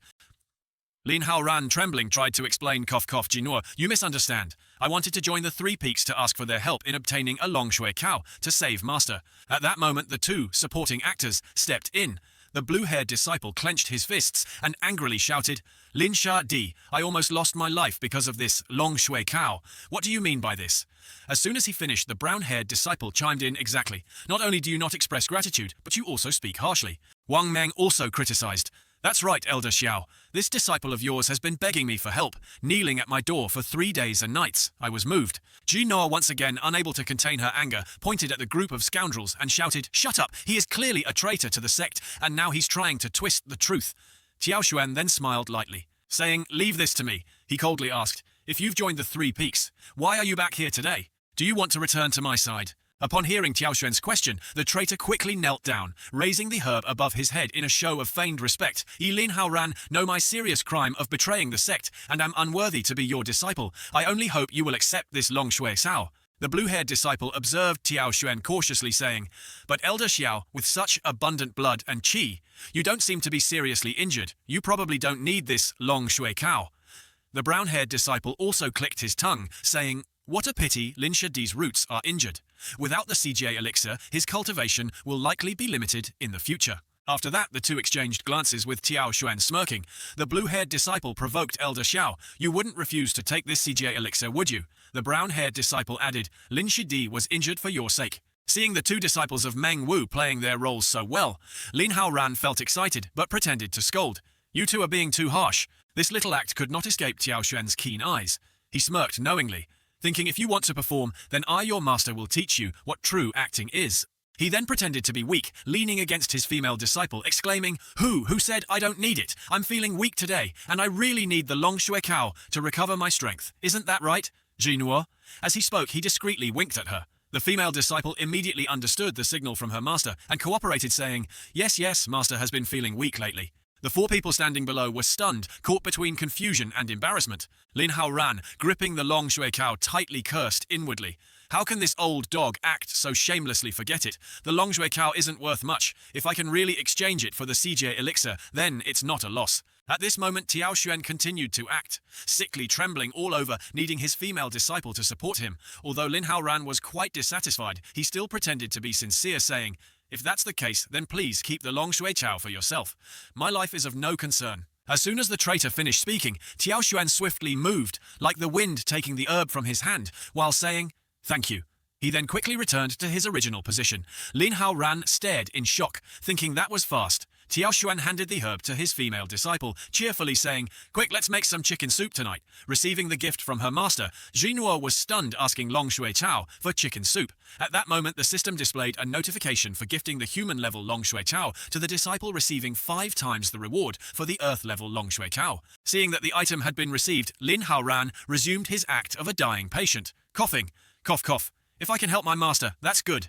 Lin Haoran, trembling, tried to explain, cough, Jinor, you misunderstand. I wanted to join the 3 Peaks to ask for their help in obtaining a Long Shui Cow to save Master. At that moment, the 2 supporting actors stepped in. The blue-haired disciple clenched his fists and angrily shouted, Lin Sha Di, I almost lost my life because of this Long Shui Cow. What do you mean by this? As soon as he finished, the brown-haired disciple chimed in, Exactly. Not only do you not express gratitude, but you also speak harshly. Wang Meng also criticized, That's right, Elder Xiao. This disciple of yours has been begging me for help, kneeling at my door for 3 days and nights. I was moved. Jinor, once again unable to contain her anger, pointed at the group of scoundrels and shouted, Shut up! He is clearly a traitor to the sect, and now he's trying to twist the truth. Tiao Xuan then smiled lightly, saying, Leave this to me. He coldly asked, If you've joined the 3 Peaks, why are you back here today? Do you want to return to my side? Upon hearing Tiao Xuan's question, the traitor quickly knelt down, raising the herb above his head in a show of feigned respect. Lin Haoran, know my serious crime of betraying the sect, and am unworthy to be your disciple. I only hope you will accept this Long Shui Sao. The blue-haired disciple observed Tiao Xuan cautiously, saying, But Elder Xiao, with such abundant blood and qi, you don't seem to be seriously injured. You probably don't need this Long Shui Cao. The brown-haired disciple also clicked his tongue, saying, What a pity Lin Shidi's roots are injured. Without the CJ elixir, his cultivation will likely be limited in the future. After that, the two exchanged glances with Tiao Xuan smirking. The blue-haired disciple provoked Elder Xiao. You wouldn't refuse to take this CJ elixir, would you? The brown-haired disciple added, Lin Shidi was injured for your sake. Seeing the two disciples of Meng Wu playing their roles so well, Lin Haoran felt excited but pretended to scold. You two are being too harsh. This little act could not escape Tiao Xuan's keen eyes. He smirked knowingly, thinking if you want to perform, then I, your master, will teach you what true acting is. He then pretended to be weak, leaning against his female disciple, exclaiming, Who said I don't need it? I'm feeling weak today, and I really need the Long Shui Cao to recover my strength. Isn't that right, Jinhua? As he spoke, he discreetly winked at her. The female disciple immediately understood the signal from her master and cooperated, saying, Yes, master has been feeling weak lately. The four people standing below were stunned, caught between confusion and embarrassment. Lin Haoran, gripping the Long Shui Cao, tightly cursed inwardly. How can this old dog act so shamelessly forget it? The Long Shui Cao isn't worth much. If I can really exchange it for the CJ elixir, then it's not a loss. At this moment, Tiao Xuan continued to act, sickly trembling all over, needing his female disciple to support him. Although Lin Haoran was quite dissatisfied, he still pretended to be sincere, saying, If that's the case, then please keep the Long Shui Cao for yourself. My life is of no concern. As soon as the traitor finished speaking, Tiao Xuan swiftly moved, like the wind taking the herb from his hand, while saying, Thank you. He then quickly returned to his original position. Lin Haoran stared in shock, thinking that was fast. Tiao Xuan handed the herb to his female disciple, cheerfully saying, Quick, let's make some chicken soup tonight. Receiving the gift from her master, Jinhua was stunned, asking Long Shui Cao for chicken soup. At that moment, the system displayed a notification for gifting the human-level Long Shui Cao to the disciple, receiving 5 times the reward for the earth-level Long Shui Cao. Seeing that the item had been received, Lin Haoran resumed his act of a dying patient, coughing. Cough, cough. If I can help my master, that's good.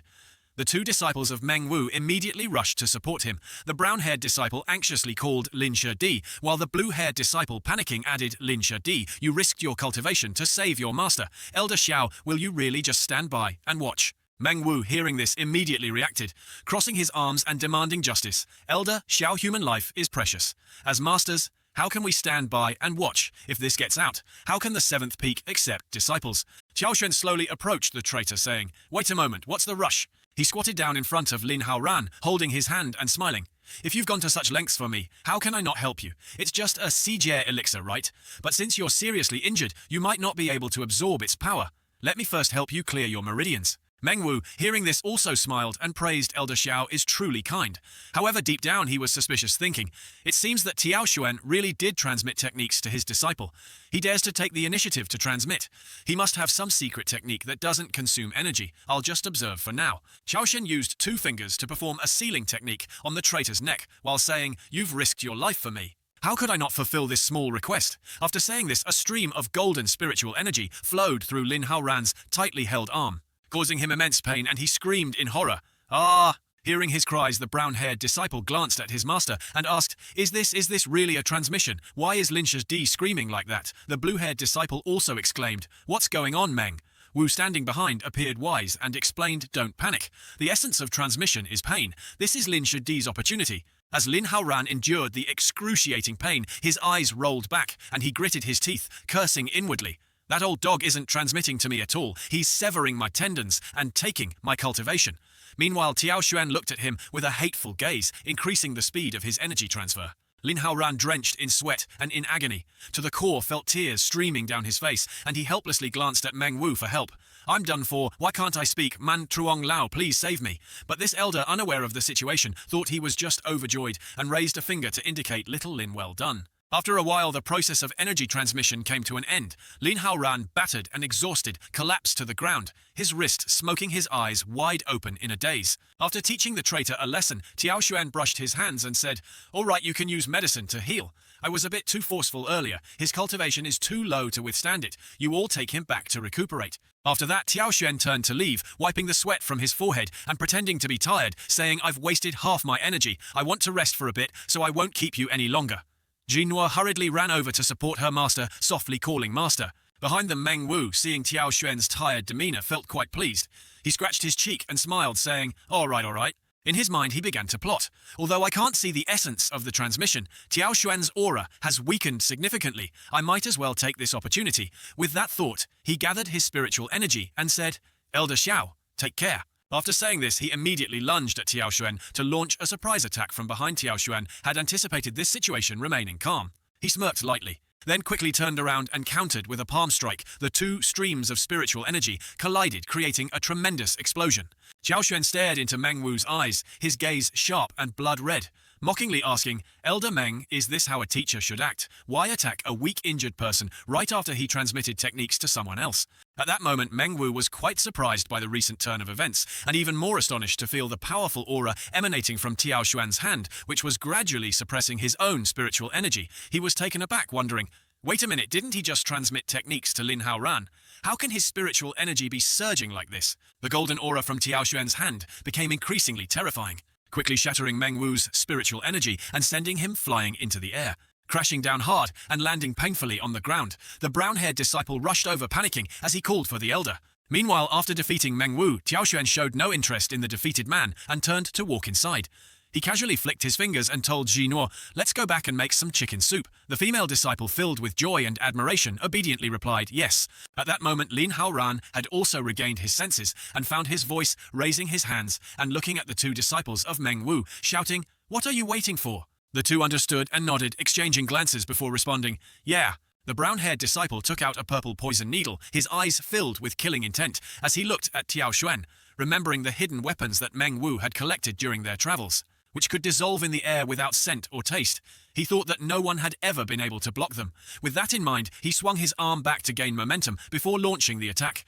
The two disciples of Meng Wu immediately rushed to support him. The brown-haired disciple anxiously called Lin Shidi, while the blue-haired disciple, panicking, added, Lin Shidi, you risked your cultivation to save your master. Elder Xiao, will you really just stand by and watch? Meng Wu, hearing this, immediately reacted, crossing his arms and demanding justice. Elder Xiao, human life is precious. As masters, how can we stand by and watch if this gets out? How can the 7th peak accept disciples? Tiao Xuan slowly approached the traitor, saying, Wait a moment, what's the rush? He squatted down in front of Lin Haoran, holding his hand and smiling. If you've gone to such lengths for me, how can I not help you? It's just a CJ elixir, right? But since you're seriously injured, you might not be able to absorb its power. Let me first help you clear your meridians. Meng Wu, hearing this, also smiled and praised Elder Xiao is truly kind. However, deep down he was suspicious, thinking, it seems that Tiao Xuan really did transmit techniques to his disciple. He dares to take the initiative to transmit. He must have some secret technique that doesn't consume energy. I'll just observe for now. Xiao Shen used 2 fingers to perform a sealing technique on the traitor's neck, while saying, You've risked your life for me. How could I not fulfill this small request? After saying this, a stream of golden spiritual energy flowed through Lin Haoran's tightly held arm, causing him immense pain, and he screamed in horror. Ah! Hearing his cries, the brown-haired disciple glanced at his master and asked, Is this really a transmission? Why is Lin Shidi screaming like that? The blue-haired disciple also exclaimed, What's going on, Meng? Wu, standing behind, appeared wise and explained, Don't panic. The essence of transmission is pain. This is Lin Shidi's opportunity. As Lin Haoran endured the excruciating pain, his eyes rolled back and he gritted his teeth, cursing inwardly. That old dog isn't transmitting to me at all. He's severing my tendons and taking my cultivation. Meanwhile, Tiao Xuan looked at him with a hateful gaze, increasing the speed of his energy transfer. Lin Haoran, drenched in sweat and in agony, to the core, felt tears streaming down his face, and he helplessly glanced at Meng Wu for help. I'm done for. Why can't I speak? Man Truong Lao, please save me. But this elder, unaware of the situation, thought he was just overjoyed and raised a finger to indicate little Lin well done. After a while, the process of energy transmission came to an end. Lin Haoran, battered and exhausted, collapsed to the ground, his wrist smoking, his eyes wide open in a daze. After teaching the traitor a lesson, Tiao Xuan brushed his hands and said, All right, you can use medicine to heal. I was a bit too forceful earlier. His cultivation is too low to withstand it. You all take him back to recuperate." After that, Tiao Xuan turned to leave, wiping the sweat from his forehead and pretending to be tired, saying, "I've wasted half my energy. I want to rest for a bit, so I won't keep you any longer." Jinhua hurriedly ran over to support her master, softly calling "Master." Behind them, Meng Wu, seeing Tiao Xuan's tired demeanor, felt quite pleased. He scratched his cheek and smiled, saying, all right. In his mind, he began to plot. Although I can't see the essence of the transmission, Tiao Xuan's aura has weakened significantly. I might as well take this opportunity. With that thought, he gathered his spiritual energy and said, "Elder Xiao, take care." After saying this, he immediately lunged at Tiao Xuan to launch a surprise attack from behind. Tiao Xuan had anticipated this situation, remaining calm. He smirked lightly, then quickly turned around and countered with a palm strike. The two streams of spiritual energy collided, creating a tremendous explosion. Tiao Xuan stared into Meng Wu's eyes, his gaze sharp and blood red, mockingly asking, "Elder Meng, is this how a teacher should act? Why attack a weak, injured person right after he transmitted techniques to someone else?" At that moment, Meng Wu was quite surprised by the recent turn of events, and even more astonished to feel the powerful aura emanating from Tiao Xuan's hand, which was gradually suppressing his own spiritual energy. He was taken aback, wondering, wait a minute, didn't he just transmit techniques to Lin Haoran? How can his spiritual energy be surging like this? The golden aura from Tiao Xuan's hand became increasingly terrifying, quickly shattering Meng Wu's spiritual energy and sending him flying into the air. Crashing down hard and landing painfully on the ground, the brown-haired disciple rushed over, panicking as he called for the elder. Meanwhile, after defeating Meng Wu, Tiao Xuan showed no interest in the defeated man and turned to walk inside. He casually flicked his fingers and told Jinhua, "Let's go back and make some chicken soup." The female disciple, filled with joy and admiration, obediently replied, "Yes." At that moment, Lin Haoran had also regained his senses and found his voice, raising his hands and looking at the two disciples of Meng Wu, shouting, "What are you waiting for?" The two understood and nodded, exchanging glances before responding, "Yeah." The brown-haired disciple took out a purple poison needle, his eyes filled with killing intent, as he looked at Tiao Xuan, remembering the hidden weapons that Meng Wu had collected during their travels, which could dissolve in the air without scent or taste. He thought that no one had ever been able to block them. With that in mind, he swung his arm back to gain momentum before launching the attack.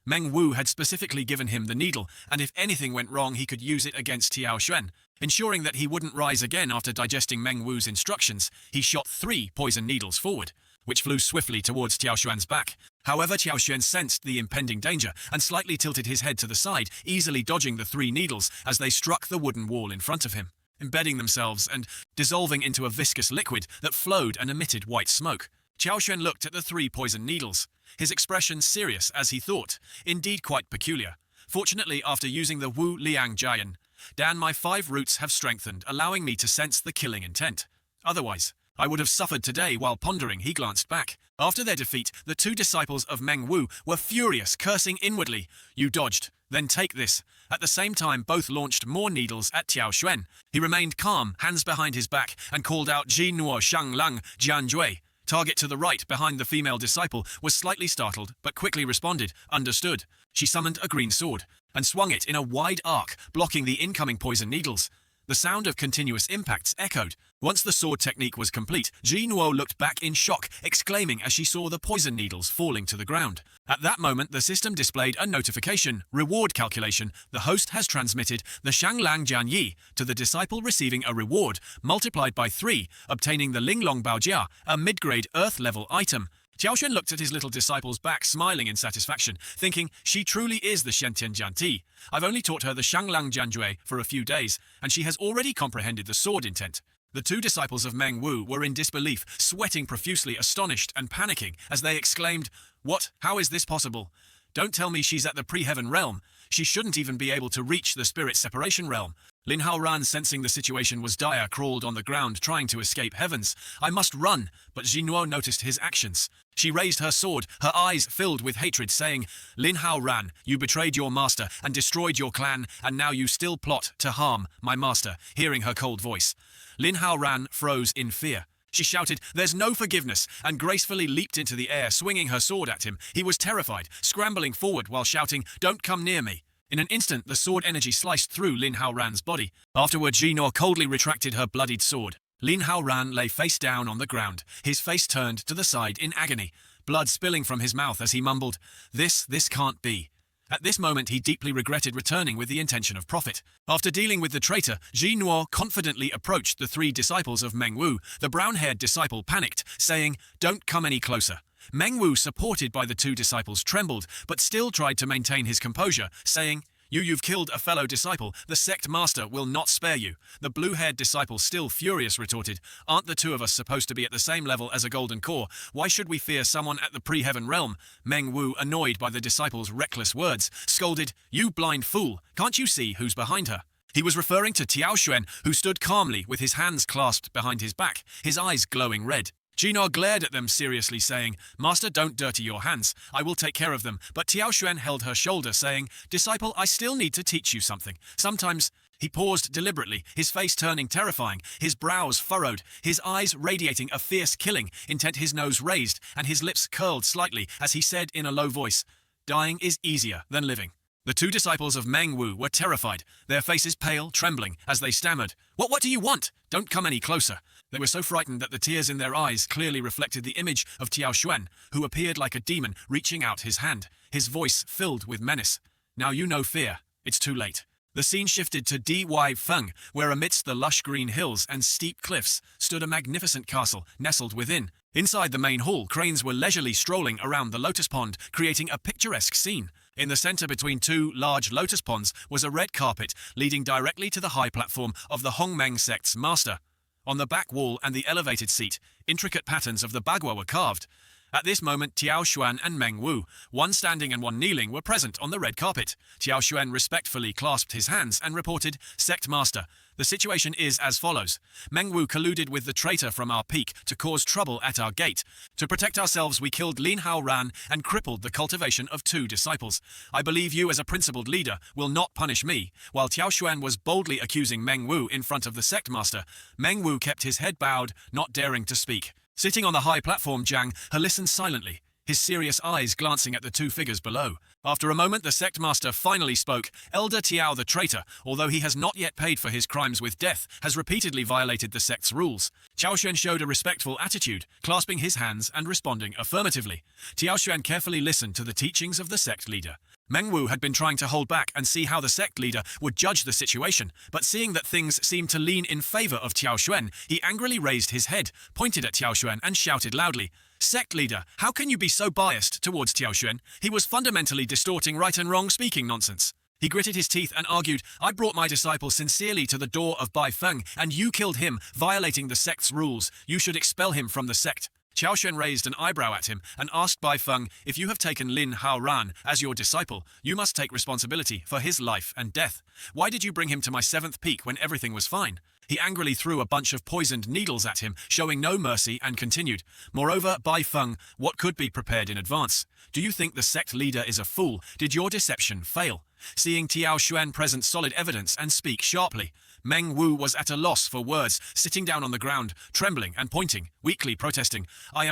Meng Wu had specifically given him the needle, and if anything went wrong, he could use it against Tiao Xuan. Ensuring that he wouldn't rise again after digesting Meng Wu's instructions, he shot 3 poison needles forward, which flew swiftly towards Tiao Xuan's back. However, Tiao Xuan sensed the impending danger and slightly tilted his head to the side, easily dodging the 3 needles as they struck the wooden wall in front of him, embedding themselves and dissolving into a viscous liquid that flowed and emitted white smoke. Tiao Xuan looked at the 3 poison needles, his expression serious as he thought, indeed quite peculiar. Fortunately, after using the Wu Liang Jian, Dan, my 5 roots have strengthened, allowing me to sense the killing intent. Otherwise, I would have suffered today. While pondering, he glanced back. After their defeat, the 2 disciples of Meng Wu were furious, cursing inwardly, "You dodged, then take this." At the same time, both launched more needles at Tiao Xuan. He remained calm, hands behind his back, and called out, "Ji Nuo Shang Lang Jian Jue." Target to the right, behind the female disciple, was slightly startled, but quickly responded, "Understood." She summoned a green sword and swung it in a wide arc, blocking the incoming poison needles. The sound of continuous impacts echoed. Once the sword technique was complete, Ji Nuo looked back in shock, exclaiming as she saw the poison needles falling to the ground. At that moment, the system displayed a notification. Reward calculation. The host has transmitted the Shanglang Jian Yi to the disciple, receiving a reward multiplied by 3, obtaining the Linglong Baojia, a mid-grade Earth-level item. Tiao Xuan looked at his little disciple's back, smiling in satisfaction, thinking, she truly is the Shentian Jianti. I've only taught her the Shanglang Jianjue for a few days, and she has already comprehended the sword intent. The 2 disciples of Meng Wu were in disbelief, sweating profusely, astonished and panicking, as they exclaimed, "What? How is this possible? Don't tell me she's at the pre-heaven realm. She shouldn't even be able to reach the spirit separation realm." Lin Haoran, sensing the situation was dire, crawled on the ground, trying to escape heavens. "I must run," but Jinhua noticed his actions. She raised her sword, her eyes filled with hatred, saying, "Lin Haoran, you betrayed your master and destroyed your clan, and now you still plot to harm my master." Hearing her cold voice, Lin Haoran froze in fear. She shouted, "There's no forgiveness," and gracefully leaped into the air, swinging her sword at him. He was terrified, scrambling forward while shouting, "Don't come near me." In an instant, the sword energy sliced through Lin Haoran's body. Afterward, Jinhua coldly retracted her bloodied sword. Lin Haoran lay face down on the ground, his face turned to the side in agony, blood spilling from his mouth as he mumbled, This can't be." At this moment he deeply regretted returning with the intention of profit. After dealing with the traitor, Jinnuo confidently approached the 3 disciples of Mengwu. The brown-haired disciple panicked, saying, "Don't come any closer." Mengwu, supported by the 2 disciples, trembled, but still tried to maintain his composure, saying, You've killed a fellow disciple. The sect master will not spare you." The blue-haired disciple, still furious, retorted, "Aren't the 2 of us supposed to be at the same level as a golden core? Why should we fear someone at the pre-heaven realm?" Meng Wu, annoyed by the disciple's reckless words, scolded, "You blind fool! Can't you see who's behind her?" He was referring to Tiao Xuan, who stood calmly with his hands clasped behind his back, his eyes glowing red. Jinnuo glared at them seriously, saying, "Master, don't dirty your hands. I will take care of them." But Tiao Xuan held her shoulder, saying, "Disciple, I still need to teach you something. Sometimes—" He paused deliberately, his face turning terrifying, his brows furrowed, his eyes radiating a fierce killing intent, his nose raised, and his lips curled slightly as he said in a low voice, "Dying is easier than living." The 2 disciples of Meng Wu were terrified, their faces pale, trembling, as they stammered, What do you want? Don't come any closer." They were so frightened that the tears in their eyes clearly reflected the image of Tiao Xuan, who appeared like a demon, reaching out his hand, his voice filled with menace. "Now you know fear. It's too late." The scene shifted to Dy Feng, where amidst the lush green hills and steep cliffs stood a magnificent castle nestled within. Inside the main hall, cranes were leisurely strolling around the lotus pond, creating a picturesque scene. In the center between 2 large lotus ponds was a red carpet leading directly to the high platform of the Hongmeng sect's master. On the back wall and the elevated seat, intricate patterns of the bagua were carved. At this moment, Tiao Xuan and Meng Wu, one standing and one kneeling, were present on the red carpet. Tiao Xuan respectfully clasped his hands and reported, "Sect Master, the situation is as follows. Meng Wu colluded with the traitor from our peak to cause trouble at our gate. To protect ourselves, we killed Lin Hao Ran and crippled the cultivation of 2 disciples. I believe you, as a principled leader, will not punish me." While Tiao Xuan was boldly accusing Meng Wu in front of the sect master, Meng Wu kept his head bowed, not daring to speak. Sitting on the high platform, Zhang He listened silently, his serious eyes glancing at the 2 figures below. After a moment, the sect master finally spoke. "Elder Tiao the traitor, although he has not yet paid for his crimes with death, has repeatedly violated the sect's rules." Tiao Xuan showed a respectful attitude, clasping his hands and responding affirmatively. Tiao Xuan carefully listened to the teachings of the sect leader. Meng Wu had been trying to hold back and see how the sect leader would judge the situation, but seeing that things seemed to lean in favor of Tiao Xuan, he angrily raised his head, pointed at Tiao Xuan and shouted loudly, "Sect leader, how can you be so biased towards Tiao Xuan? He was fundamentally distorting right and wrong, speaking nonsense." He gritted his teeth and argued, "I brought my disciple sincerely to the door of Bai Feng, and you killed him, violating the sect's rules. You should expel him from the sect." Tiao Xuan raised an eyebrow at him and asked Bai Feng, "If you have taken Lin Hao Ran as your disciple, you must take responsibility for his life and death. Why did you bring him to my 7th peak when everything was fine?" He angrily threw a bunch of poisoned needles at him, showing no mercy, and continued, "Moreover, Bai Feng, what could be prepared in advance? Do you think the sect leader is a fool? Did your deception fail?" Seeing Tiao Xuan present solid evidence and speak sharply, Meng Wu was at a loss for words, sitting down on the ground, trembling and pointing, weakly protesting, I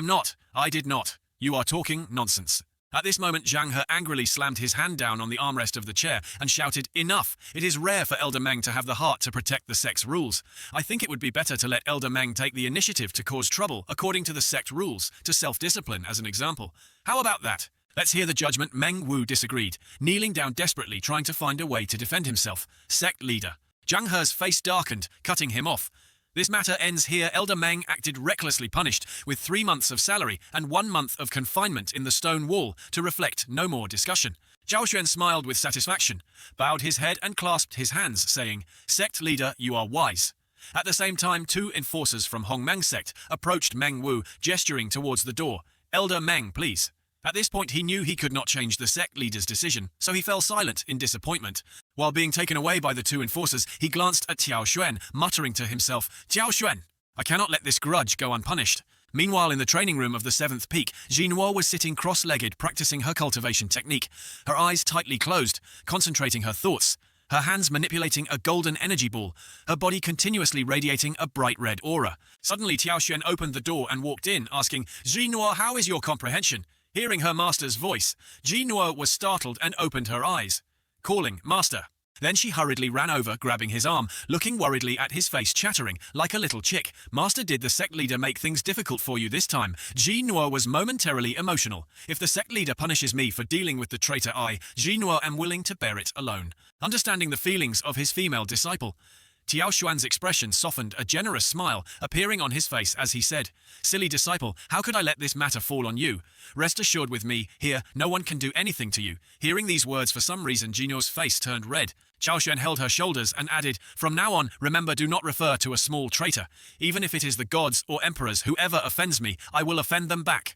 did not. You are talking nonsense." At this moment, Zhang He angrily slammed his hand down on the armrest of the chair and shouted, "Enough! It is rare for Elder Meng to have the heart to protect the sect's rules. I think it would be better to let Elder Meng take the initiative to cause trouble according to the sect rules, to self-discipline as an example. How about that? Let's hear the judgment." Meng Wu disagreed, kneeling down desperately, trying to find a way to defend himself. "Sect leader." Zhang He's face darkened, cutting him off. "This matter ends here. Elder Meng acted recklessly, punished with 3 months of salary and 1 month of confinement in the stone wall to reflect no more discussion." Zhao Xuan smiled with satisfaction, bowed his head and clasped his hands, saying, "Sect leader, you are wise." At the same time, 2 enforcers from Hongmeng sect approached Meng Wu, gesturing towards the door. "Elder Meng, please." At this point, he knew he could not change the sect leader's decision, so he fell silent in disappointment. While being taken away by the 2 enforcers, he glanced at Tiao Xuan, muttering to himself, "Tiao Xuan, I cannot let this grudge go unpunished." Meanwhile, in the training room of the 7th peak, Jinnuo was sitting cross-legged, practicing her cultivation technique, her eyes tightly closed, concentrating her thoughts, her hands manipulating a golden energy ball, her body continuously radiating a bright red aura. Suddenly, Tiao Xuan opened the door and walked in, asking, "Jinnuo, how is your comprehension?" Hearing her master's voice, Jinnuo was startled and opened her eyes, calling, "Master." Then she hurriedly ran over, grabbing his arm, looking worriedly at his face, chattering like a little chick. Master, did the sect leader make things difficult for you this time? Ji Nuo was momentarily emotional. If the sect leader punishes me for dealing with the traitor, Ji Nuo, am willing to bear it alone. Understanding the feelings of his female disciple, Tiao Xuan's expression softened, a generous smile appearing on his face as he said, "Silly disciple, how could I let this matter fall on you? Rest assured with me, here, no one can do anything to you." Hearing these words, for some reason, Jino's face turned red. Tiao Xuan held her shoulders and added, "From now on, remember, do not refer to a small traitor. Even if it is the gods or emperors, whoever offends me, I will offend them back."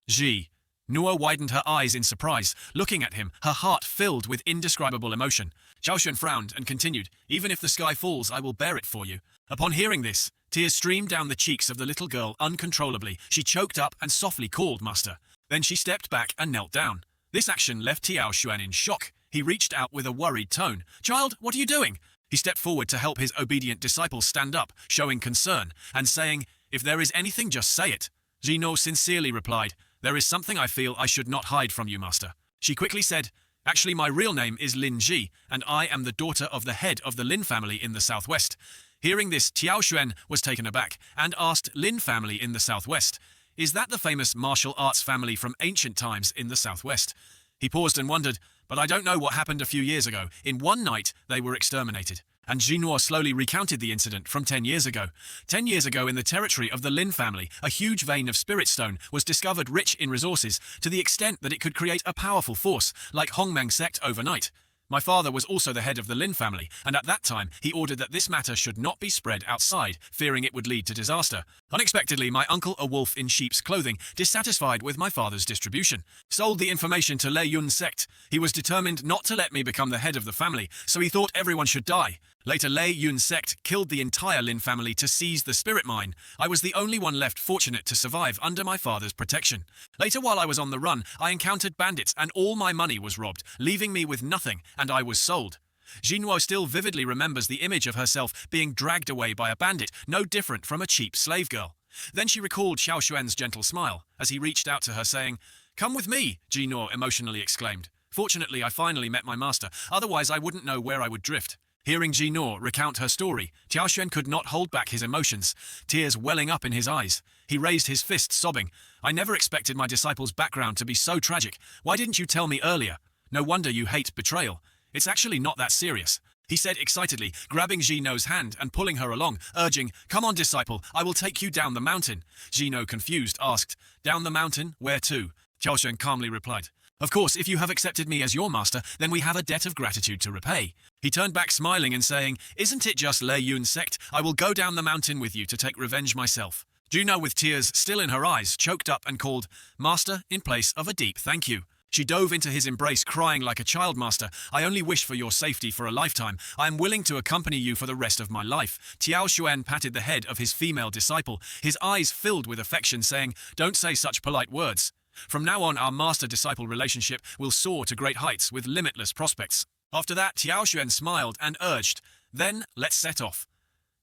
Ji Nuo widened her eyes in surprise, looking at him, her heart filled with indescribable emotion. Tiao Xuan frowned and continued, "Even if the sky falls, I will bear it for you." Upon hearing this, tears streamed down the cheeks of the little girl uncontrollably. She choked up and softly called Master. Then she stepped back and knelt down. This action left Tiao Xuan in shock. He reached out with a worried tone. "Child, what are you doing?" He stepped forward to help his obedient disciple stand up, showing concern, and saying, "If there is anything, just say it." Jino sincerely replied, "There is something I feel I should not hide from you, Master." She quickly said, "Actually, my real name is Lin Ji, and I am the daughter of the head of the Lin family in the southwest." Hearing this, Tiao Xuan was taken aback and asked, "Lin family in the southwest? Is that the famous martial arts family from ancient times in the southwest?" He paused and wondered, "But I don't know what happened a few years ago. In one night, they were exterminated." And Jinhua slowly recounted the incident from 10 years ago. 10 years ago, in the territory of the Lin family, a huge vein of spirit stone was discovered, rich in resources, to the extent that it could create a powerful force, like Hongmeng sect overnight. My father was also the head of the Lin family, and at that time, he ordered that this matter should not be spread outside, fearing it would lead to disaster. Unexpectedly, my uncle, a wolf in sheep's clothing, dissatisfied with my father's distribution, sold the information to Lei Yun sect. He was determined not to let me become the head of the family, so he thought everyone should die. Later, Lei Yun sect killed the entire Lin family to seize the spirit mine. I was the only one left fortunate to survive under my father's protection. Later, while I was on the run, I encountered bandits and all my money was robbed, leaving me with nothing, and I was sold. Jinwo still vividly remembers the image of herself being dragged away by a bandit, no different from a cheap slave girl. Then she recalled Xiao Xuan's gentle smile as he reached out to her, saying, "Come with me," Jinwo emotionally exclaimed. "Fortunately, I finally met my master, otherwise I wouldn't know where I would drift." Hearing Jinor recount her story, Tiao Xuan could not hold back his emotions, tears welling up in his eyes. He raised his fist, sobbing, "I never expected my disciple's background to be so tragic. Why didn't you tell me earlier? No wonder you hate betrayal. It's actually not that serious," he said excitedly, grabbing Jino's hand and pulling her along, urging, "Come on, disciple, I will take you down the mountain." Jino, confused, asked, "Down the mountain? Where to?" Tiao Xuan calmly replied, "Of course, if you have accepted me as your master, then we have a debt of gratitude to repay." He turned back smiling and saying, "Isn't it just Lei Yun sect? I will go down the mountain with you to take revenge myself." Juno, with tears still in her eyes, choked up and called, "Master," in place of a deep thank you. She dove into his embrace, crying like a child. "Master, I only wish for your safety for a lifetime. I am willing to accompany you for the rest of my life." Tiao Xuan patted the head of his female disciple, his eyes filled with affection, saying, "Don't say such polite words. From now on, our master-disciple relationship will soar to great heights with limitless prospects." After that, Tiao Xuan smiled and urged, "Then, let's set off."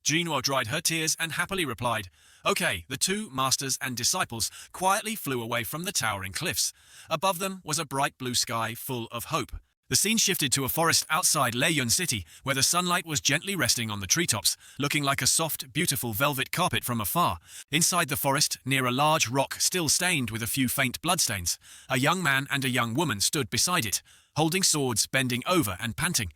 Jinhua dried her tears and happily replied, "Okay." The two masters and disciples quietly flew away from the towering cliffs. Above them was a bright blue sky full of hope. The scene shifted to a forest outside Leiyun City, where the sunlight was gently resting on the treetops, looking like a soft, beautiful velvet carpet from afar. Inside the forest, near a large rock still stained with a few faint bloodstains, a young man and a young woman stood beside it, holding swords, bending over and panting.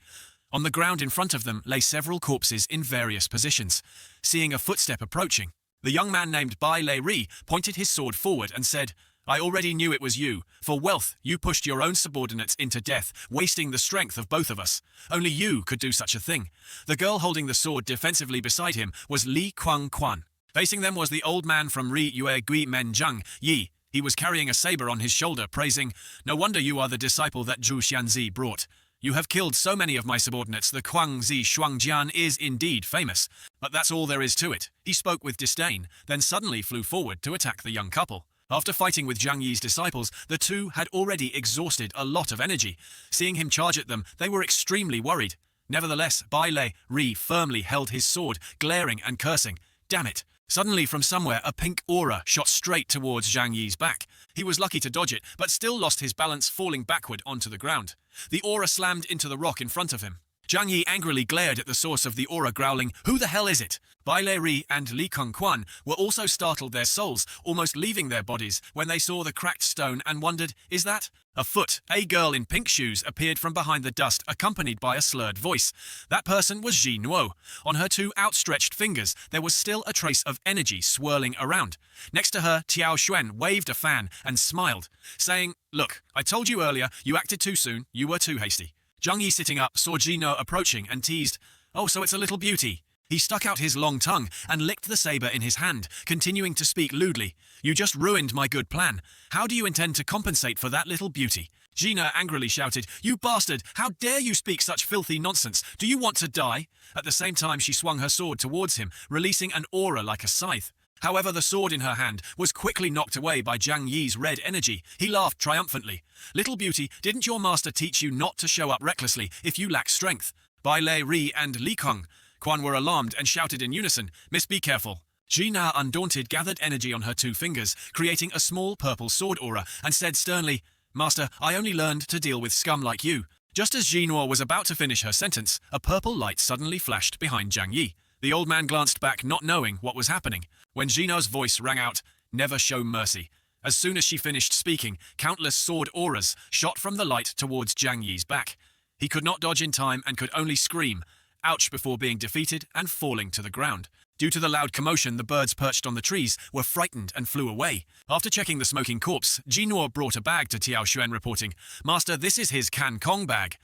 On the ground in front of them lay several corpses in various positions. Seeing a footstep approaching, the young man named Bai Lei Ri pointed his sword forward and said, "I already knew it was you. For wealth, you pushed your own subordinates into death, wasting the strength of both of us. Only you could do such a thing." The girl holding the sword defensively beside him was Li Kuang Quan. Facing them was the old man from Ri Yue Gui Men Zhang Yi. He was carrying a saber on his shoulder, praising, "No wonder you are the disciple that Zhu Xianzi brought. You have killed so many of my subordinates. The Kuangzi Shuangjian is indeed famous. But that's all there is to it." He spoke with disdain, then suddenly flew forward to attack the young couple. After fighting with Zhang Yi's disciples, the two had already exhausted a lot of energy. Seeing him charge at them, they were extremely worried. Nevertheless, Bai Lei Ri firmly held his sword, glaring and cursing. "Damn it." Suddenly, from somewhere, a pink aura shot straight towards Zhang Yi's back. He was lucky to dodge it, but still lost his balance, falling backward onto the ground. The aura slammed into the rock in front of him. Zhang Yi angrily glared at the source of the aura, growling, "Who the hell is it?" Bai Lei Ri and Li Kongquan were also startled, their souls almost leaving their bodies when they saw the cracked stone and wondered, "Is that a foot?" A girl in pink shoes appeared from behind the dust, accompanied by a slurred voice. That person was Ji Nuo. On her two outstretched fingers, there was still a trace of energy swirling around. Next to her, Tiao Xuan waved a fan and smiled, saying, "Look, I told you earlier, you acted too soon, you were too hasty." Zhang Yi, sitting up, saw Ji Nuo approaching and teased, "Oh, so it's a little beauty." He stuck out his long tongue and licked the saber in his hand, continuing to speak lewdly. "You just ruined my good plan. How do you intend to compensate for that little beauty?" Gina angrily shouted, "You bastard! How dare you speak such filthy nonsense? Do you want to die?" At the same time, she swung her sword towards him, releasing an aura like a scythe. However, the sword in her hand was quickly knocked away by Zhang Yi's red energy. He laughed triumphantly. "Little beauty, didn't your master teach you not to show up recklessly if you lack strength?" Bai Lei Ri and Li Kongquan were alarmed and shouted in unison, "Miss, be careful." Gina, undaunted, gathered energy on her two fingers, creating a small purple sword aura, and said sternly, "Master, I only learned to deal with scum like you." Just as Jinhua was about to finish her sentence, a purple light suddenly flashed behind Zhang Yi. The old man glanced back, not knowing what was happening, when Gino's voice rang out, "Never show mercy." As soon as she finished speaking, countless sword auras shot from the light towards Zhang Yi's back. He could not dodge in time and could only scream, "Ouch," before being defeated and falling to the ground. Due to the loud commotion, the birds perched on the trees were frightened and flew away. After checking the smoking corpse, Jinhua brought a bag to Tiao Xuan, reporting, "Master, this is his Kan Kong bag."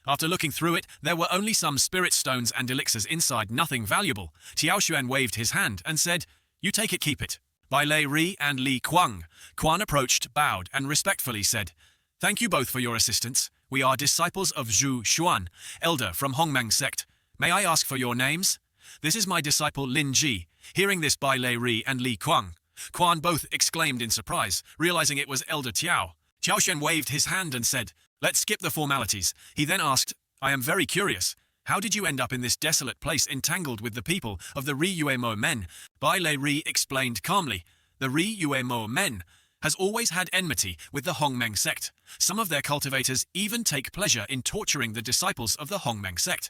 After looking through it, there were only some spirit stones and elixirs inside, nothing valuable. Tiao Xuan waved his hand and said, "You take it, keep it." Bai Lei Ri and Li Kuang approached, bowed, and respectfully said, "Thank you both for your assistance. We are disciples of Zhu Xuan, elder from Hongmeng sect. May I ask for your names?" "This is my disciple Lin Ji." Hearing this, Bai Lei Ri and Li Kuang both exclaimed in surprise, realizing it was Elder Tiao. Tiao Xuan waved his hand and said, "Let's skip the formalities." He then asked, "I am very curious. How did you end up in this desolate place entangled with the people of the Ryuemo men?" Bai Lei Ri explained calmly, "The Ryuemo men has always had enmity with the Hongmeng sect. Some of their cultivators even take pleasure in torturing the disciples of the Hongmeng sect.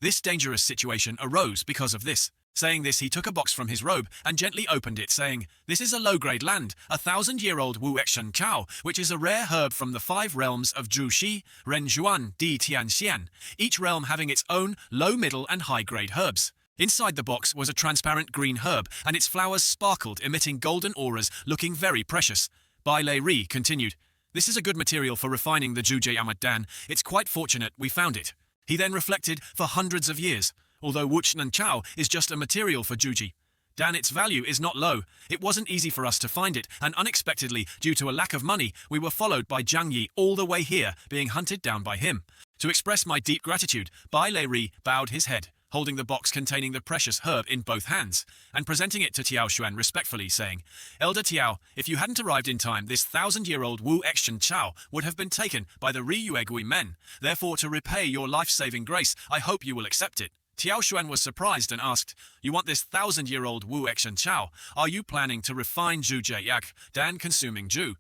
This dangerous situation arose because of this." Saying this, he took a box from his robe and gently opened it, saying, "This is a low-grade land, a 1,000-year-old Wu Exshen Chao, which is a rare herb from the 5 realms of Zhuxi, Renjuan, Di Tianxian, each realm having its own low, middle, and high-grade herbs." Inside the box was a transparent green herb, and its flowers sparkled, emitting golden auras, looking very precious. Bai Lei Ri continued, "This is a good material for refining the Zhuje Amad Dan. It's quite fortunate we found it." He then reflected, for hundreds of years, although Wuchnan Chao is just a material for Zhuji Dan, its value is not low. It wasn't easy for us to find it, and unexpectedly, due to a lack of money, we were followed by Zhang Yi all the way here, being hunted down by him. To express my deep gratitude, Bai Lei Ri bowed his head, holding the box containing the precious herb in both hands, and presenting it to Tiao Xuan respectfully, saying, "Elder Tiao, if you hadn't arrived in time, this 1,000-year-old Wu Exshen Chao would have been taken by the Ryuegui men. Therefore, to repay your life-saving grace, I hope you will accept it." Tiao Xuan was surprised and asked, "You want this 1,000-year-old Wu Exshen Chao? Are you planning to refine Zhu Yak, Dan consuming Zhu?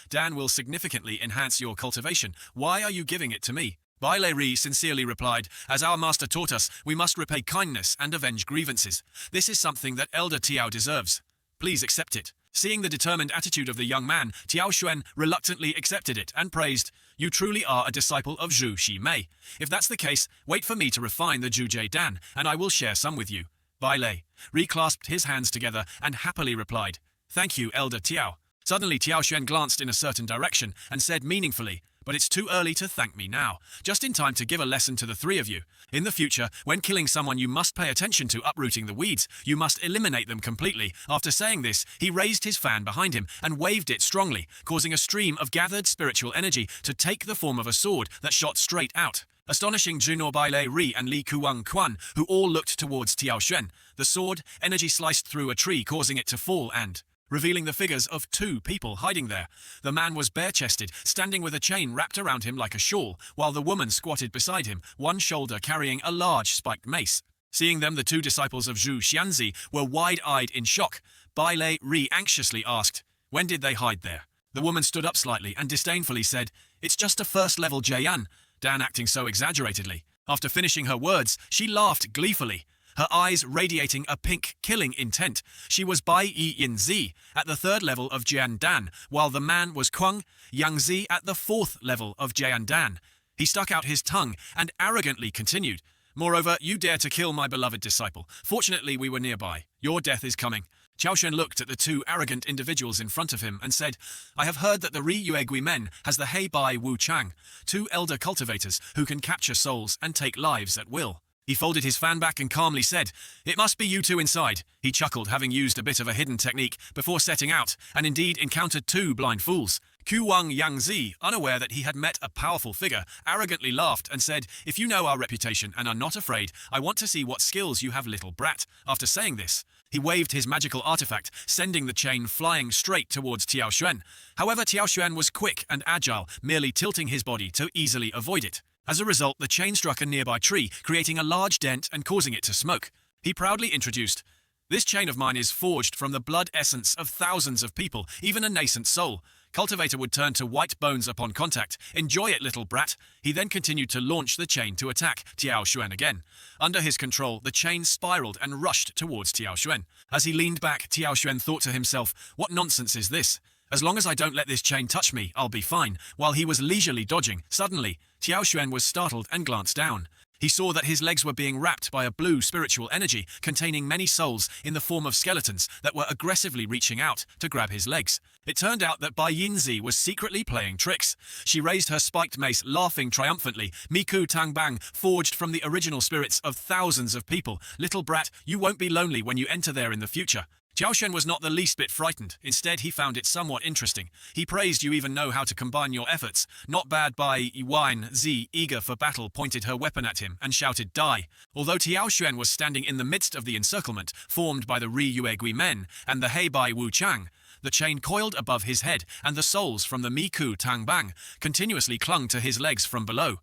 Dan will significantly enhance your cultivation. Why are you giving it to me?" Bai Lei Ri sincerely replied, "As our master taught us, we must repay kindness and avenge grievances. This is something that Elder Tiao deserves. Please accept it." Seeing the determined attitude of the young man, Tiao Xuan reluctantly accepted it and praised, "You truly are a disciple of Zhu Shi Mei. If that's the case, wait for me to refine the Zhuje Dan, and I will share some with you." Bai Lei reclasped his hands together and happily replied, "Thank you, Elder Tiao." Suddenly, Tiao Xuan glanced in a certain direction and said meaningfully, "But it's too early to thank me now. Just in time to give a lesson to the three of you. In the future, when killing someone, you must pay attention to uprooting the weeds. You must eliminate them completely." After saying this, he raised his fan behind him and waved it strongly, causing a stream of gathered spiritual energy to take the form of a sword that shot straight out. Astonishing Junor Bai Lei Ri and Li Kuang, who all looked towards Tiao Xuan. The sword energy sliced through a tree, causing it to fall and revealing the figures of 2 people hiding there. The man was bare-chested, standing with a chain wrapped around him like a shawl, while the woman squatted beside him, one shoulder carrying a large spiked mace. Seeing them, the 2 disciples of Zhu Xianzi were wide-eyed in shock. Bai Lei Ri anxiously asked, "When did they hide there?" The woman stood up slightly and disdainfully said, "It's just a first-level Jian. Dan acting so exaggeratedly. After finishing her words, she laughed gleefully, her eyes radiating a pink, killing intent. She was Bai Yin Zi at the 3rd level of Jian Dan, while the man was Kuang Yang Zi at the 4th level of Jian Dan. He stuck out his tongue and arrogantly continued, "Moreover, you dare to kill my beloved disciple. Fortunately, we were nearby. Your death is coming." Qiaoshuan looked at the 2 arrogant individuals in front of him and said, "I have heard that the Ri Men has the Hei Bai Wu Chang, 2 elder cultivators who can capture souls and take lives at will." He folded his fan back and calmly said, "It must be you 2 inside." He chuckled, having used a bit of a hidden technique before setting out, and indeed encountered 2 blind fools. Kuang Yang Zi, unaware that he had met a powerful figure, arrogantly laughed and said, "If you know our reputation and are not afraid, I want to see what skills you have, little brat." After saying this, he waved his magical artifact, sending the chain flying straight towards Qiaoshuan. However, Qiaoshuan was quick and agile, merely tilting his body to easily avoid it. As a result, the chain struck a nearby tree, creating a large dent and causing it to smoke. He proudly introduced, "This chain of mine is forged from the blood essence of thousands of people, even a nascent soul. Cultivator would turn to white bones upon contact. Enjoy it, little brat." He then continued to launch the chain to attack Qiaoshuan again. Under his control, the chain spiraled and rushed towards Qiaoshuan. As he leaned back, Qiaoshuan thought to himself, "What nonsense is this? As long as I don't let this chain touch me, I'll be fine." While he was leisurely dodging, suddenly, Qiaoshuan was startled and glanced down. He saw that his legs were being wrapped by a blue spiritual energy containing many souls in the form of skeletons that were aggressively reaching out to grab his legs. It turned out that Bai Yinzi was secretly playing tricks. She raised her spiked mace, laughing triumphantly. "Miku Tang Bang, forged from the original spirits of thousands of people. Little brat, you won't be lonely when you enter there in the future." Qiaoshuan was not the least bit frightened. Instead, he found it somewhat interesting. He praised, "You even know how to combine your efforts." Not bad. Bai Yin Zi, eager for battle, pointed her weapon at him and shouted, "Die." Although Qiaoshuan was standing in the midst of the encirclement formed by the Ri Men and the Hei Bai Wu Chang, the chain coiled above his head, and the souls from the Miku Tang Bang continuously clung to his legs from below.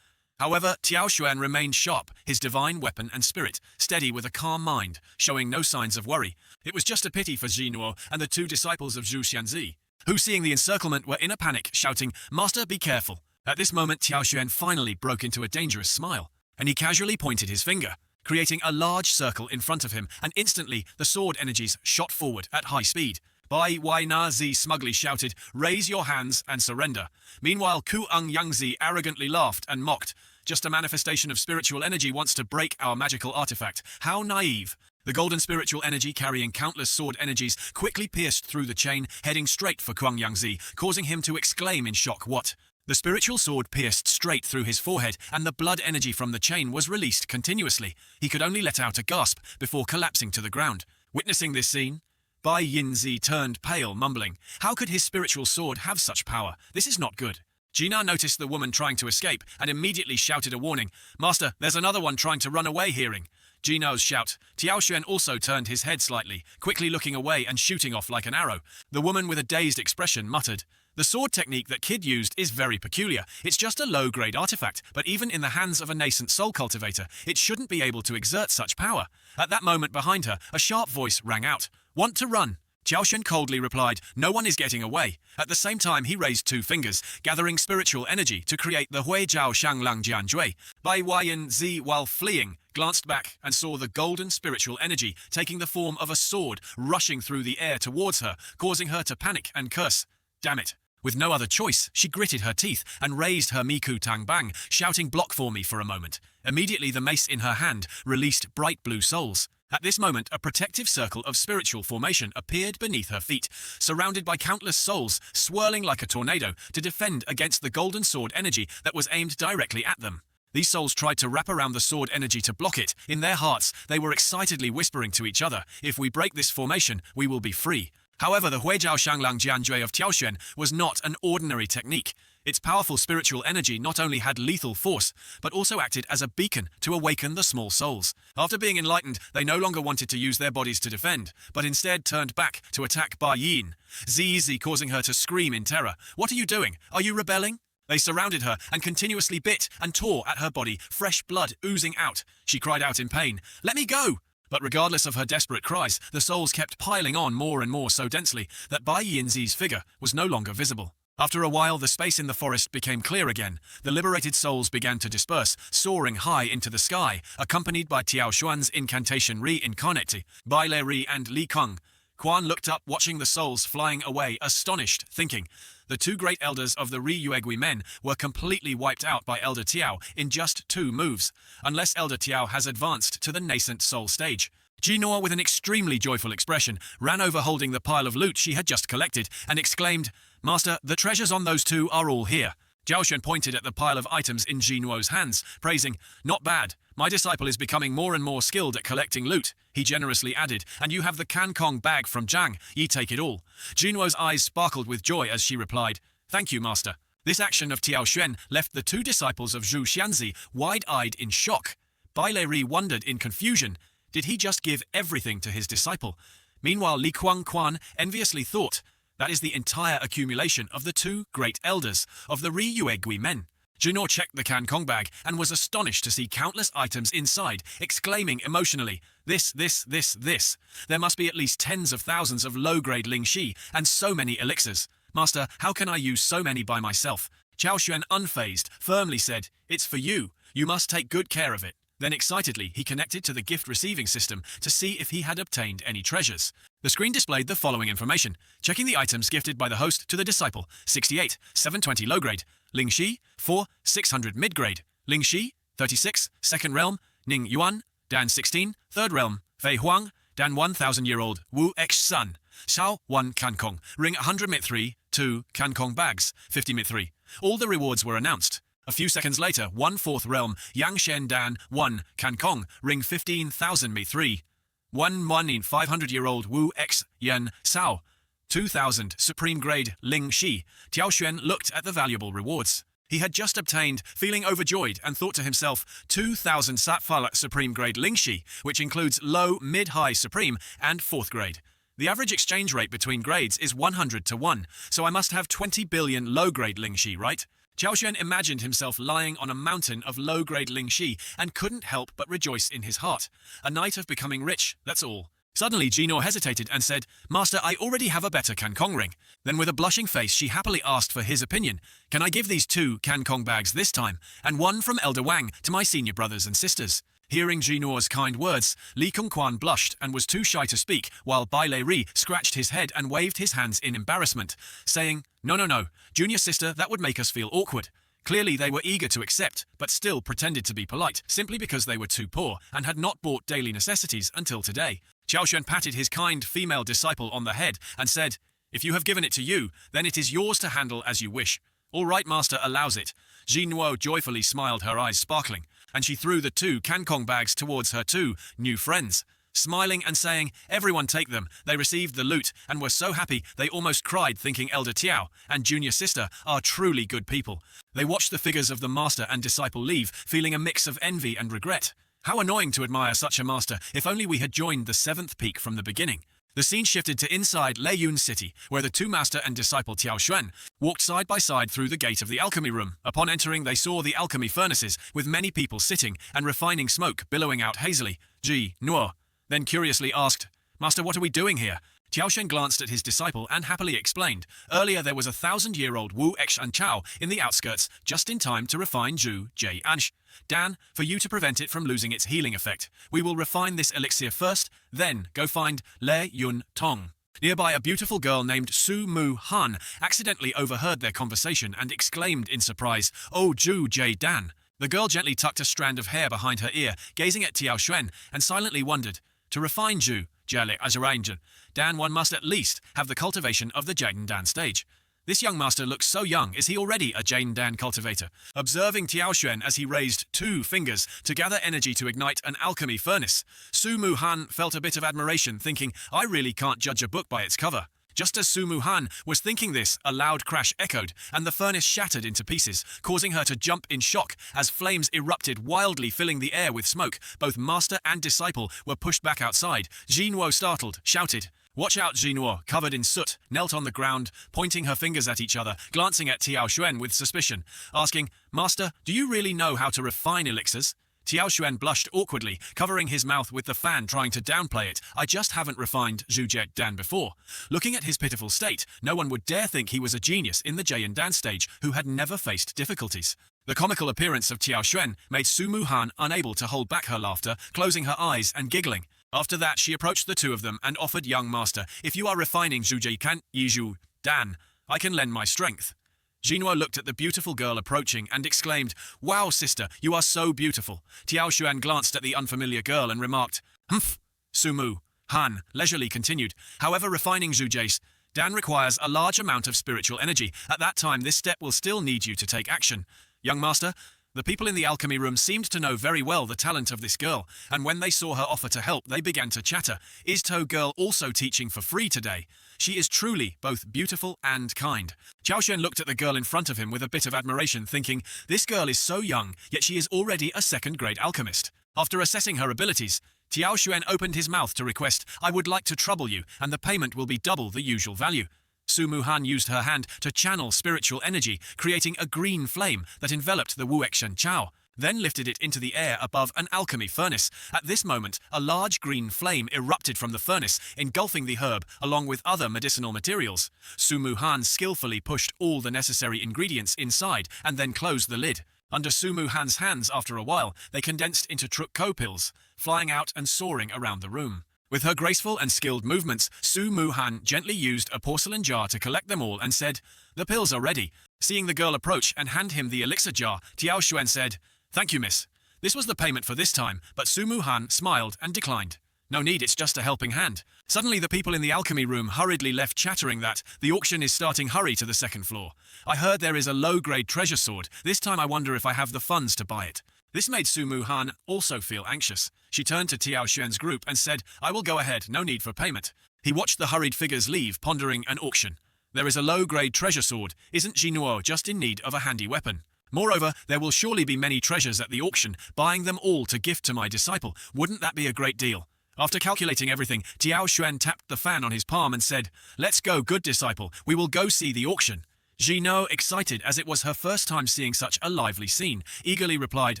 However, Qiaoshuan remained sharp, his divine weapon and spirit, steady with a calm mind, showing no signs of worry. It was just a pity for Jinuo and the 2 disciples of Zhu Xianzi, who, seeing the encirclement, were in a panic, shouting, "Master, be careful." At this moment, Qiaoshuan finally broke into a dangerous smile, and he casually pointed his finger, creating a large circle in front of him, and instantly the sword energies shot forward at high speed. Bai Yin Zi smugly shouted, "Raise your hands and surrender." Meanwhile, Kuang Yang Zi arrogantly laughed and mocked, "Just a manifestation of spiritual energy wants to break our magical artifact. How naive." The golden spiritual energy, carrying countless sword energies, quickly pierced through the chain, heading straight for Kuang Yang Zi, causing him to exclaim in shock, "What?" The spiritual sword pierced straight through his forehead, and the blood energy from the chain was released continuously. He could only let out a gasp before collapsing to the ground. Witnessing this scene, Bai Yinzi turned pale, mumbling, "How could his spiritual sword have such power? This is not good." Jina noticed the woman trying to escape and immediately shouted a warning, "Master, there's another one trying to run away." Hearing Jino's shout, Qiaoshuan also turned his head slightly, quickly looking away and shooting off like an arrow. The woman with a dazed expression muttered, "The sword technique that Kid used is very peculiar. It's just a low-grade artifact, but even in the hands of a nascent soul cultivator, it shouldn't be able to exert such power." At that moment behind her, a sharp voice rang out, "Want to run?" Qiaoshuan coldly replied, "No one is getting away." At the same time, he raised 2 fingers, gathering spiritual energy to create the Hui Jiao Shanglang Jianjui. Bai Yin Zi, while fleeing, glanced back and saw the golden spiritual energy taking the form of a sword rushing through the air towards her, causing her to panic and curse. Damn it. With no other choice, she gritted her teeth and raised her Miku Tang Bang, shouting, "Block for me for a moment." Immediately, the mace in her hand released bright blue souls. At this moment, a protective circle of spiritual formation appeared beneath her feet, surrounded by countless souls, swirling like a tornado to defend against the golden sword energy that was aimed directly at them. These souls tried to wrap around the sword energy to block it. In their hearts, they were excitedly whispering to each other, "If we break this formation, we will be free." However, the Huijiao Shanglang Jianjui of Qiaoshuan was not an ordinary technique. Its powerful spiritual energy not only had lethal force, but also acted as a beacon to awaken the small souls. After being enlightened, they no longer wanted to use their bodies to defend, but instead turned back to attack Bai Yin Zi, causing her to scream in terror. "What are you doing? Are you rebelling?" They surrounded her and continuously bit and tore at her body, fresh blood oozing out. She cried out in pain, "Let me go!" But regardless of her desperate cries, the souls kept piling on more and more so densely that Bai Yinzi's figure was no longer visible. After a while, the space in the forest became clear again. The liberated souls began to disperse, soaring high into the sky, accompanied by Tiao Xuan's incantation reincarnate, Bai Le Ri and Li Kung. Quan looked up, watching the souls flying away, astonished, thinking, the two great elders of the Yuegui men were completely wiped out by Elder Tiao in just 2 moves, unless Elder Tiao has advanced to the nascent soul stage. Jinor, with an extremely joyful expression, ran over holding the pile of loot she had just collected and exclaimed, Master, the treasures on those two are all here. Jiaoxuan pointed at the pile of items in Jinuo's hands, praising, Not bad. My disciple is becoming more and more skilled at collecting loot, he generously added, and you have the Kankong bag from Zhang, ye take it all. Jinuo's eyes sparkled with joy as she replied, Thank you, Master. This action of Tiao Xuan left the 2 disciples of Zhu Xianzi wide-eyed in shock. Bai Le Ri wondered in confusion, did he just give everything to his disciple? Meanwhile, Li Quan enviously thought, that is the entire accumulation of the 2 great elders of the Yuegui men. Junor checked the Kankong bag and was astonished to see countless items inside, exclaiming emotionally, This. There must be at least tens of thousands of low-grade Lingxi and so many elixirs. Master, how can I use so many by myself? Chao Xuan, unfazed, firmly said, It's for you. You must take good care of it. Then excitedly, he connected to the gift-receiving system to see if he had obtained any treasures. The screen displayed the following information. Checking the items gifted by the host to the disciple. 68, 720 low-grade. Lingxi, 4, 600 mid-grade. Lingxi, 36, second realm. Ning Yuan, Dan 16, third realm. Fei Huang, Dan 1,000-year-old. Wu X Sun. Xiao 1 Kankong. Ring 100 mit 3, 2 Kankong bags, 50 mit 3. All the rewards were announced. A few seconds later, 1 4th realm, Yang Shen Dan, 1, Kankong, ring 15,000 mi 3. 1 500-year-old Wu X Yen Sao, 2,000, supreme grade Ling Shi. Tiao Xuan looked at the valuable rewards he had just obtained, feeling overjoyed, and thought to himself, 2,000 Satfala supreme grade Ling Shi, which includes low, mid-high supreme, and 4th grade. The average exchange rate between grades is 100 to 1, so I must have 20 billion low-grade Lingxi, right? Chao Xuan imagined himself lying on a mountain of low-grade Lingxi and couldn't help but rejoice in his heart. A night of becoming rich, that's all. Suddenly, Jinor hesitated and said, Master, I already have a better Kankong ring. Then with a blushing face, she happily asked for his opinion. Can I give these 2 Kankong bags this time, and 1 from Elder Wang to my senior brothers and sisters? Hearing Jinor's kind words, Li Kungquan blushed and was too shy to speak, while Bai Le Ri scratched his head and waved his hands in embarrassment, saying, No, junior sister, that would make us feel awkward. Clearly they were eager to accept, but still pretended to be polite, simply because they were too poor and had not bought daily necessities until today. Chao Xuan patted his kind female disciple on the head and said, If you have given it to you, then it is yours to handle as you wish. All right, master allows it. Jinwo joyfully smiled, her eyes sparkling, and she threw the 2 Kankong bags towards her 2 new friends. Smiling and saying, Everyone take them, they received the loot and were so happy they almost cried, thinking Elder Tiao and junior sister are truly good people. They watched the figures of the master and disciple leave, feeling a mix of envy and regret. How annoying to admire such a master, if only we had joined the 7th peak from the beginning. The scene shifted to inside Leyun City, where the 2 master and disciple Tiao Xuan walked side by side through the gate of the alchemy room. Upon entering, they saw the alchemy furnaces, with many people sitting and refining smoke billowing out hazily. Ji, Nuo, then curiously asked, Master, what are we doing here? Tiao Shen glanced at his disciple and happily explained, earlier there was a 1,000-year-old Wu Xan Chao in the outskirts, just in time to refine Zhu Jie Ansh. Dan, for you to prevent it from losing its healing effect, we will refine this elixir first, then go find Le Yun Tong. Nearby, a beautiful girl named Su Mu Han accidentally overheard their conversation and exclaimed in surprise, Oh, Zhu Jie Dan. The girl gently tucked a strand of hair behind her ear, gazing at Tiao Xuan, and silently wondered, to refine Zhu Jie Azaranger, Dan, one must at least have the cultivation of the Jaden Dan stage. This young master looks so young, is he already a Jaden Dan cultivator? Observing Tiao Xuan as he raised 2 fingers to gather energy to ignite an alchemy furnace, Su Mu Han felt a bit of admiration, thinking, I really can't judge a book by its cover. Just as Su Mu Han was thinking this, a loud crash echoed, and the furnace shattered into pieces, causing her to jump in shock as flames erupted wildly, filling the air with smoke. Both master and disciple were pushed back outside. Jinwo, startled, shouted, Watch out, Jinwo, covered in soot, knelt on the ground, pointing her fingers at each other, glancing at Tiao Xuan with suspicion, asking, Master, do you really know how to refine elixirs? Tiao Xuan blushed awkwardly, covering his mouth with the fan trying to downplay it. I just haven't refined Zhu Jet Dan before. Looking at his pitiful state, no one would dare think he was a genius in the Jayan Dan stage who had never faced difficulties. The comical appearance of Tiao Xuan made Su Muhan unable to hold back her laughter, closing her eyes and giggling. After that, she approached the two of them and offered young master, if you are refining Zhu Jet Yizhu Dan, I can lend my strength. Jinwo looked at the beautiful girl approaching and exclaimed, Wow, sister, you are so beautiful. Tiao Xuan glanced at the unfamiliar girl and remarked, Humph. Sumu Han leisurely continued, however, refining Zhu Jace Dan requires a large amount of spiritual energy. At that time, this step will still need you to take action. Young master, the people in the alchemy room seemed to know very well the talent of this girl, and when they saw her offer to help, they began to chatter. Is To girl also teaching for free today? She is truly both beautiful and kind. Qiao Xuan looked at the girl in front of him with a bit of admiration, thinking, this girl is so young, yet she is already a second-grade alchemist. After assessing her abilities, Tiao Xuan opened his mouth to request, I would like to trouble you, and the payment will be double the usual value. Su Muhan used her hand to channel spiritual energy, creating a green flame that enveloped the Wuexan Chao, then lifted it into the air above an alchemy furnace. At this moment, a large green flame erupted from the furnace, engulfing the herb along with other medicinal materials. Su Muhan skillfully pushed all the necessary ingredients inside and then closed the lid. Under Su Muhan's hands, after a while, they condensed into Truk Ko pills, flying out and soaring around the room. With her graceful and skilled movements, Su Muhan gently used a porcelain jar to collect them all and said, the pills are ready. Seeing the girl approach and hand him the elixir jar, Tiao Xuan said, thank you, miss. This was the payment for this time, but Su Muhan smiled and declined. No need, it's just a helping hand. Suddenly the people in the alchemy room hurriedly left, chattering that the auction is starting. Hurry to the second floor. I heard there is a low-grade treasure sword. This time I wonder if I have the funds to buy it. This made Su Muhan also feel anxious. She turned to Tiao Xuan's group and said, I will go ahead, no need for payment. He watched the hurried figures leave, pondering an auction. There is a low-grade treasure sword. Isn't Jinwo just in need of a handy weapon? Moreover, there will surely be many treasures at the auction. Buying them all to gift to my disciple, wouldn't that be a great deal? After calculating everything, Tiao Xuan tapped the fan on his palm and said, let's go, good disciple, we will go see the auction. Jinwo, excited as it was her first time seeing such a lively scene, eagerly replied,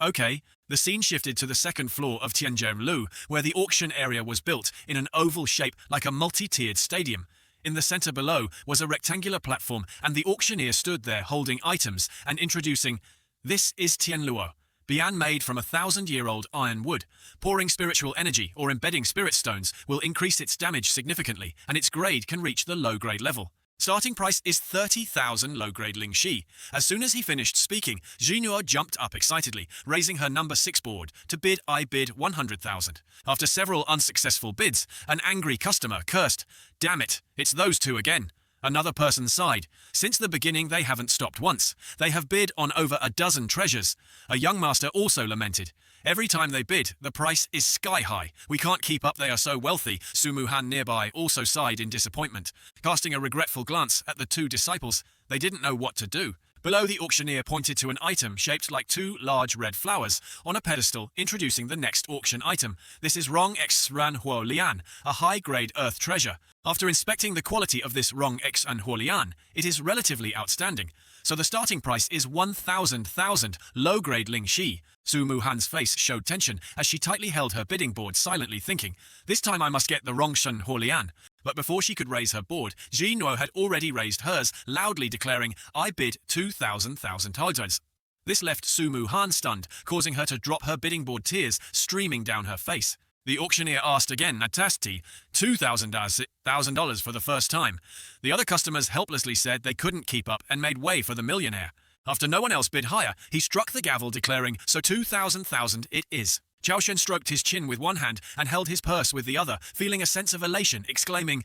okay. The scene shifted to the second floor of Tianzhenlu, where the auction area was built in an oval shape like a multi-tiered stadium. In the center below was a rectangular platform, and the auctioneer stood there holding items and introducing, this is Tianluo, Bian made from 1,000-year-old iron wood. Pouring spiritual energy or embedding spirit stones will increase its damage significantly, and its grade can reach the low-grade level. Starting price is 30,000 low-grade Ling Shi. As soon as he finished speaking, Jinwo jumped up excitedly, raising her number 6 board to bid. I bid 100,000. After several unsuccessful bids, an angry customer cursed, damn it, it's those two again. Another person sighed. Since the beginning they haven't stopped once. They have bid on over a dozen treasures. A young master also lamented. Every time they bid, the price is sky high. We can't keep up, they are so wealthy. Su Muhan nearby also sighed in disappointment. Casting a regretful glance at the two disciples, they didn't know what to do. Below, the auctioneer pointed to an item shaped like 2 large red flowers on a pedestal, introducing the next auction item. This is Rong X Ran Huo Lian, a high-grade earth treasure. After inspecting the quality of this Rong X and Huo Lian, it is relatively outstanding. So the starting price is 1,000 low-grade Ling Shi. Su Muhan's face showed tension as she tightly held her bidding board, silently thinking, this time I must get the Rongshen Huolian. But before she could raise her board, Jinwo had already raised hers, loudly declaring, I bid 2,000 taojuans. This left Su Muhan stunned, causing her to drop her bidding board, tears streaming down her face. The auctioneer asked again, Natasti, $2,000 for the first time. The other customers helplessly said they couldn't keep up and made way for the millionaire. After no one else bid higher, he struck the gavel, declaring, so 2,000 it is. Qiao Xuan stroked his chin with one hand and held his purse with the other, feeling a sense of elation, exclaiming,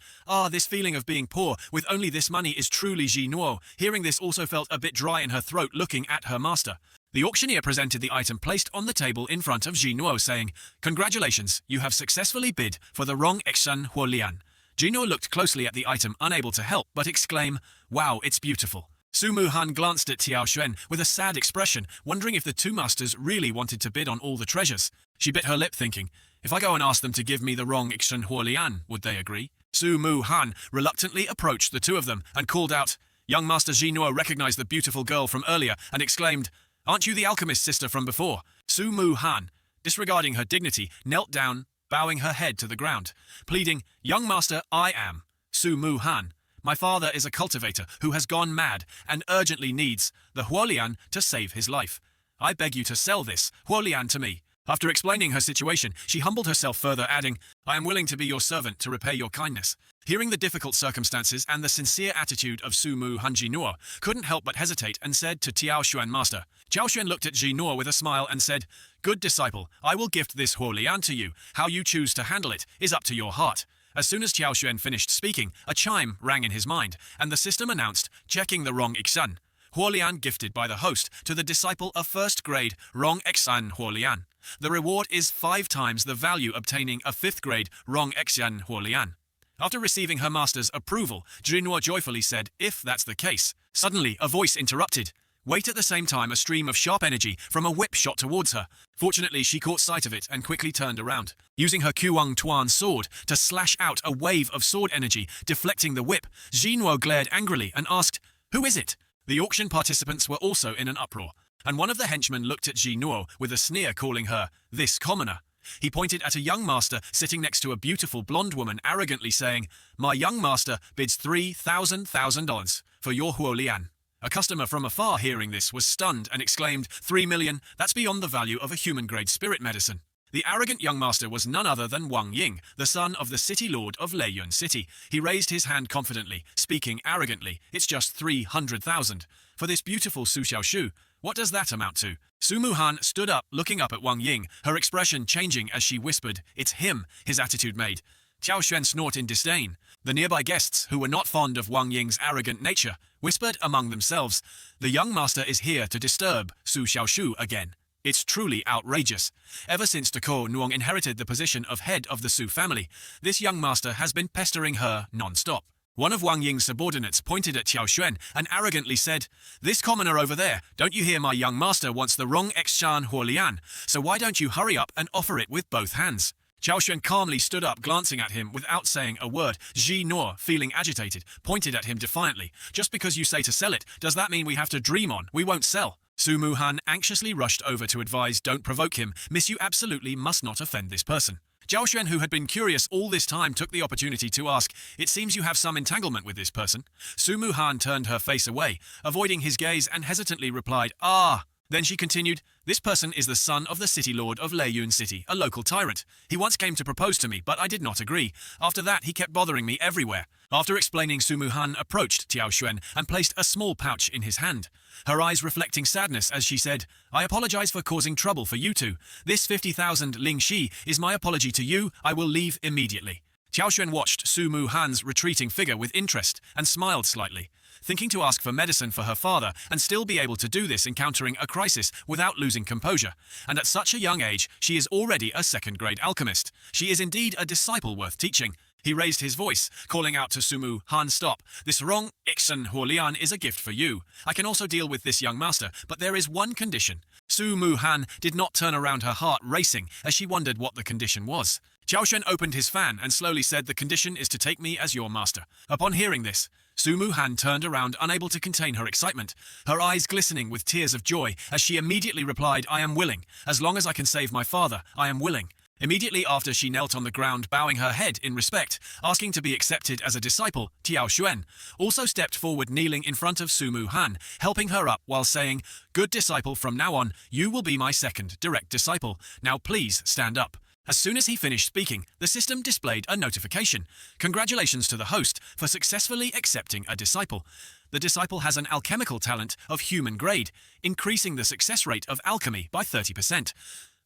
this feeling of being poor with only this money is truly Jinwo. Hearing this also felt a bit dry in her throat, looking at her master. The auctioneer presented the item placed on the table in front of Jinwo, saying, congratulations, you have successfully bid for the Rong Exan Huolian. Jinwo looked closely at the item, unable to help but exclaim, wow, it's beautiful. Su Muhan glanced at Tiao Xuan with a sad expression, wondering if the two masters really wanted to bid on all the treasures. She bit her lip, thinking, if I go and ask them to give me the Rong Exan Huolian, would they agree? Su Muhan reluctantly approached the two of them and called out. Young Master Jinwo recognized the beautiful girl from earlier and exclaimed, aren't you the alchemist sister from before? Su Muhan, disregarding her dignity, knelt down, bowing her head to the ground, pleading, "Young master, I am Su Mu Han. My father is a cultivator who has gone mad and urgently needs the huolian to save his life. I beg you to sell this huolian to me." After explaining her situation, she humbled herself further, adding, "I am willing to be your servant to repay your kindness." Hearing the difficult circumstances and the sincere attitude of Su Mu Han, Jinor couldn't help but hesitate and said to Tiao Xuan, "Master." Jiao Xuan looked at Jinor with a smile and said, "Good disciple, I will gift this huolian to you. How you choose to handle it is up to your heart." As soon as Tiao Xuan finished speaking, a chime rang in his mind, and the system announced, "Checking the wrong Ixan. Huolian gifted by the host to the disciple of first grade wrong Ixan Huolian. The reward is 5 times the value obtaining a 5th grade wrong Xian Huolian." After receiving her master's approval, Jinor joyfully said, "If that's the case." Suddenly, a voice interrupted. Wait, at the same time, a stream of sharp energy from a whip shot towards her. Fortunately, she caught sight of it and quickly turned around, using her Kuang Tuan sword to slash out a wave of sword energy, deflecting the whip. Jinor glared angrily and asked, "Who is it?" The auction participants were also in an uproar, and one of the henchmen looked at Jinor with a sneer, calling her, "This commoner." He pointed at a young master sitting next to a beautiful blonde woman, arrogantly saying, "My young master bids $3,000 for your huolian." A customer from afar hearing this was stunned and exclaimed, 3 million, that's beyond the value of a human-grade spirit medicine. The arrogant young master was none other than Wang Ying, the son of the city lord of Leiyun City. He raised his hand confidently, speaking arrogantly, "It's just 300,000. For this beautiful Su Xiaoshu, what does that amount to?" Su Mu Han stood up, looking up at Wang Ying, her expression changing as she whispered, "It's him," his attitude made. Tiao Xuan snort in disdain. The nearby guests, who were not fond of Wang Ying's arrogant nature, whispered among themselves, "The young master is here to disturb Su Xiaoshu again. It's truly outrageous. Ever since Deko Nuong inherited the position of head of the Su family, this young master has been pestering her non-stop." One of Wang Ying's subordinates pointed at Tiao Xuan and arrogantly said, "This commoner over there, don't you hear my young master wants the wrong Xshan Huolian, so why don't you hurry up and offer it with both hands?" Tiao Xuan calmly stood up, glancing at him without saying a word. Jinor, feeling agitated, pointed at him defiantly. "Just because you say to sell it, does that mean we have to dream on? We won't sell." Su Mu Han anxiously rushed over to advise, "Don't provoke him. Miss, you absolutely must not offend this person." Jiao Xuan, who had been curious all this time, took the opportunity to ask, "It seems you have some entanglement with this person." Su Mu Han turned her face away, avoiding his gaze, and hesitantly replied, "Ah." Then she continued, "This person is the son of the city lord of Leiyun City, a local tyrant. He once came to propose to me, but I did not agree. After that, he kept bothering me everywhere." After explaining, Su Mu Han approached Tiao Xuan and placed a small pouch in his hand, her eyes reflecting sadness as she said, "I apologize for causing trouble for you two. This 50,000 Ling Shi is my apology to you. I will leave immediately." Tiao Xuan watched Su Mu Han's retreating figure with interest and smiled slightly, thinking to ask for medicine for her father and still be able to do this encountering a crisis without losing composure. And at such a young age, she is already a second-grade alchemist. She is indeed a disciple worth teaching. He raised his voice, calling out to Su Mu Han, "Stop. This wrong Ixan Huolian is a gift for you. I can also deal with this young master, but there is one condition." Su Mu Han did not turn around, her heart racing as she wondered what the condition was. Jiao Xuan opened his fan and slowly said, "The condition is to take me as your master." Upon hearing this, Su Mu Han turned around, unable to contain her excitement, her eyes glistening with tears of joy as she immediately replied, "I am willing. As long as I can save my father, I am willing." Immediately after, she knelt on the ground, bowing her head in respect, asking to be accepted as a disciple. Tiao Xuan also stepped forward, kneeling in front of Su Mu Han, helping her up while saying, "Good disciple, from now on, you will be my second direct disciple. Now please stand up." As soon as he finished speaking, the system displayed a notification. "Congratulations to the host for successfully accepting a disciple. The disciple has an alchemical talent of human grade, increasing the success rate of alchemy by 30%.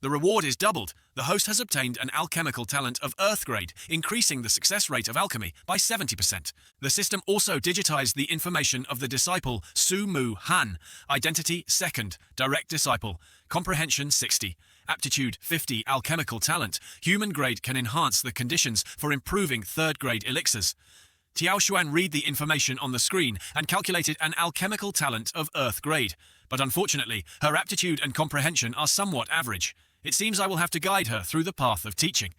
The reward is doubled. The host has obtained an alchemical talent of earth grade, increasing the success rate of alchemy by 70%. The system also digitized the information of the disciple Su Mu Han. Identity, second, direct disciple. Comprehension, 60. Aptitude, 50. Alchemical talent. Human grade can enhance the conditions for improving third-grade elixirs. Tiao Xuan read the information on the screen and calculated an alchemical talent of earth grade. But unfortunately, her aptitude and comprehension are somewhat average. It seems I will have to guide her through the path of teaching.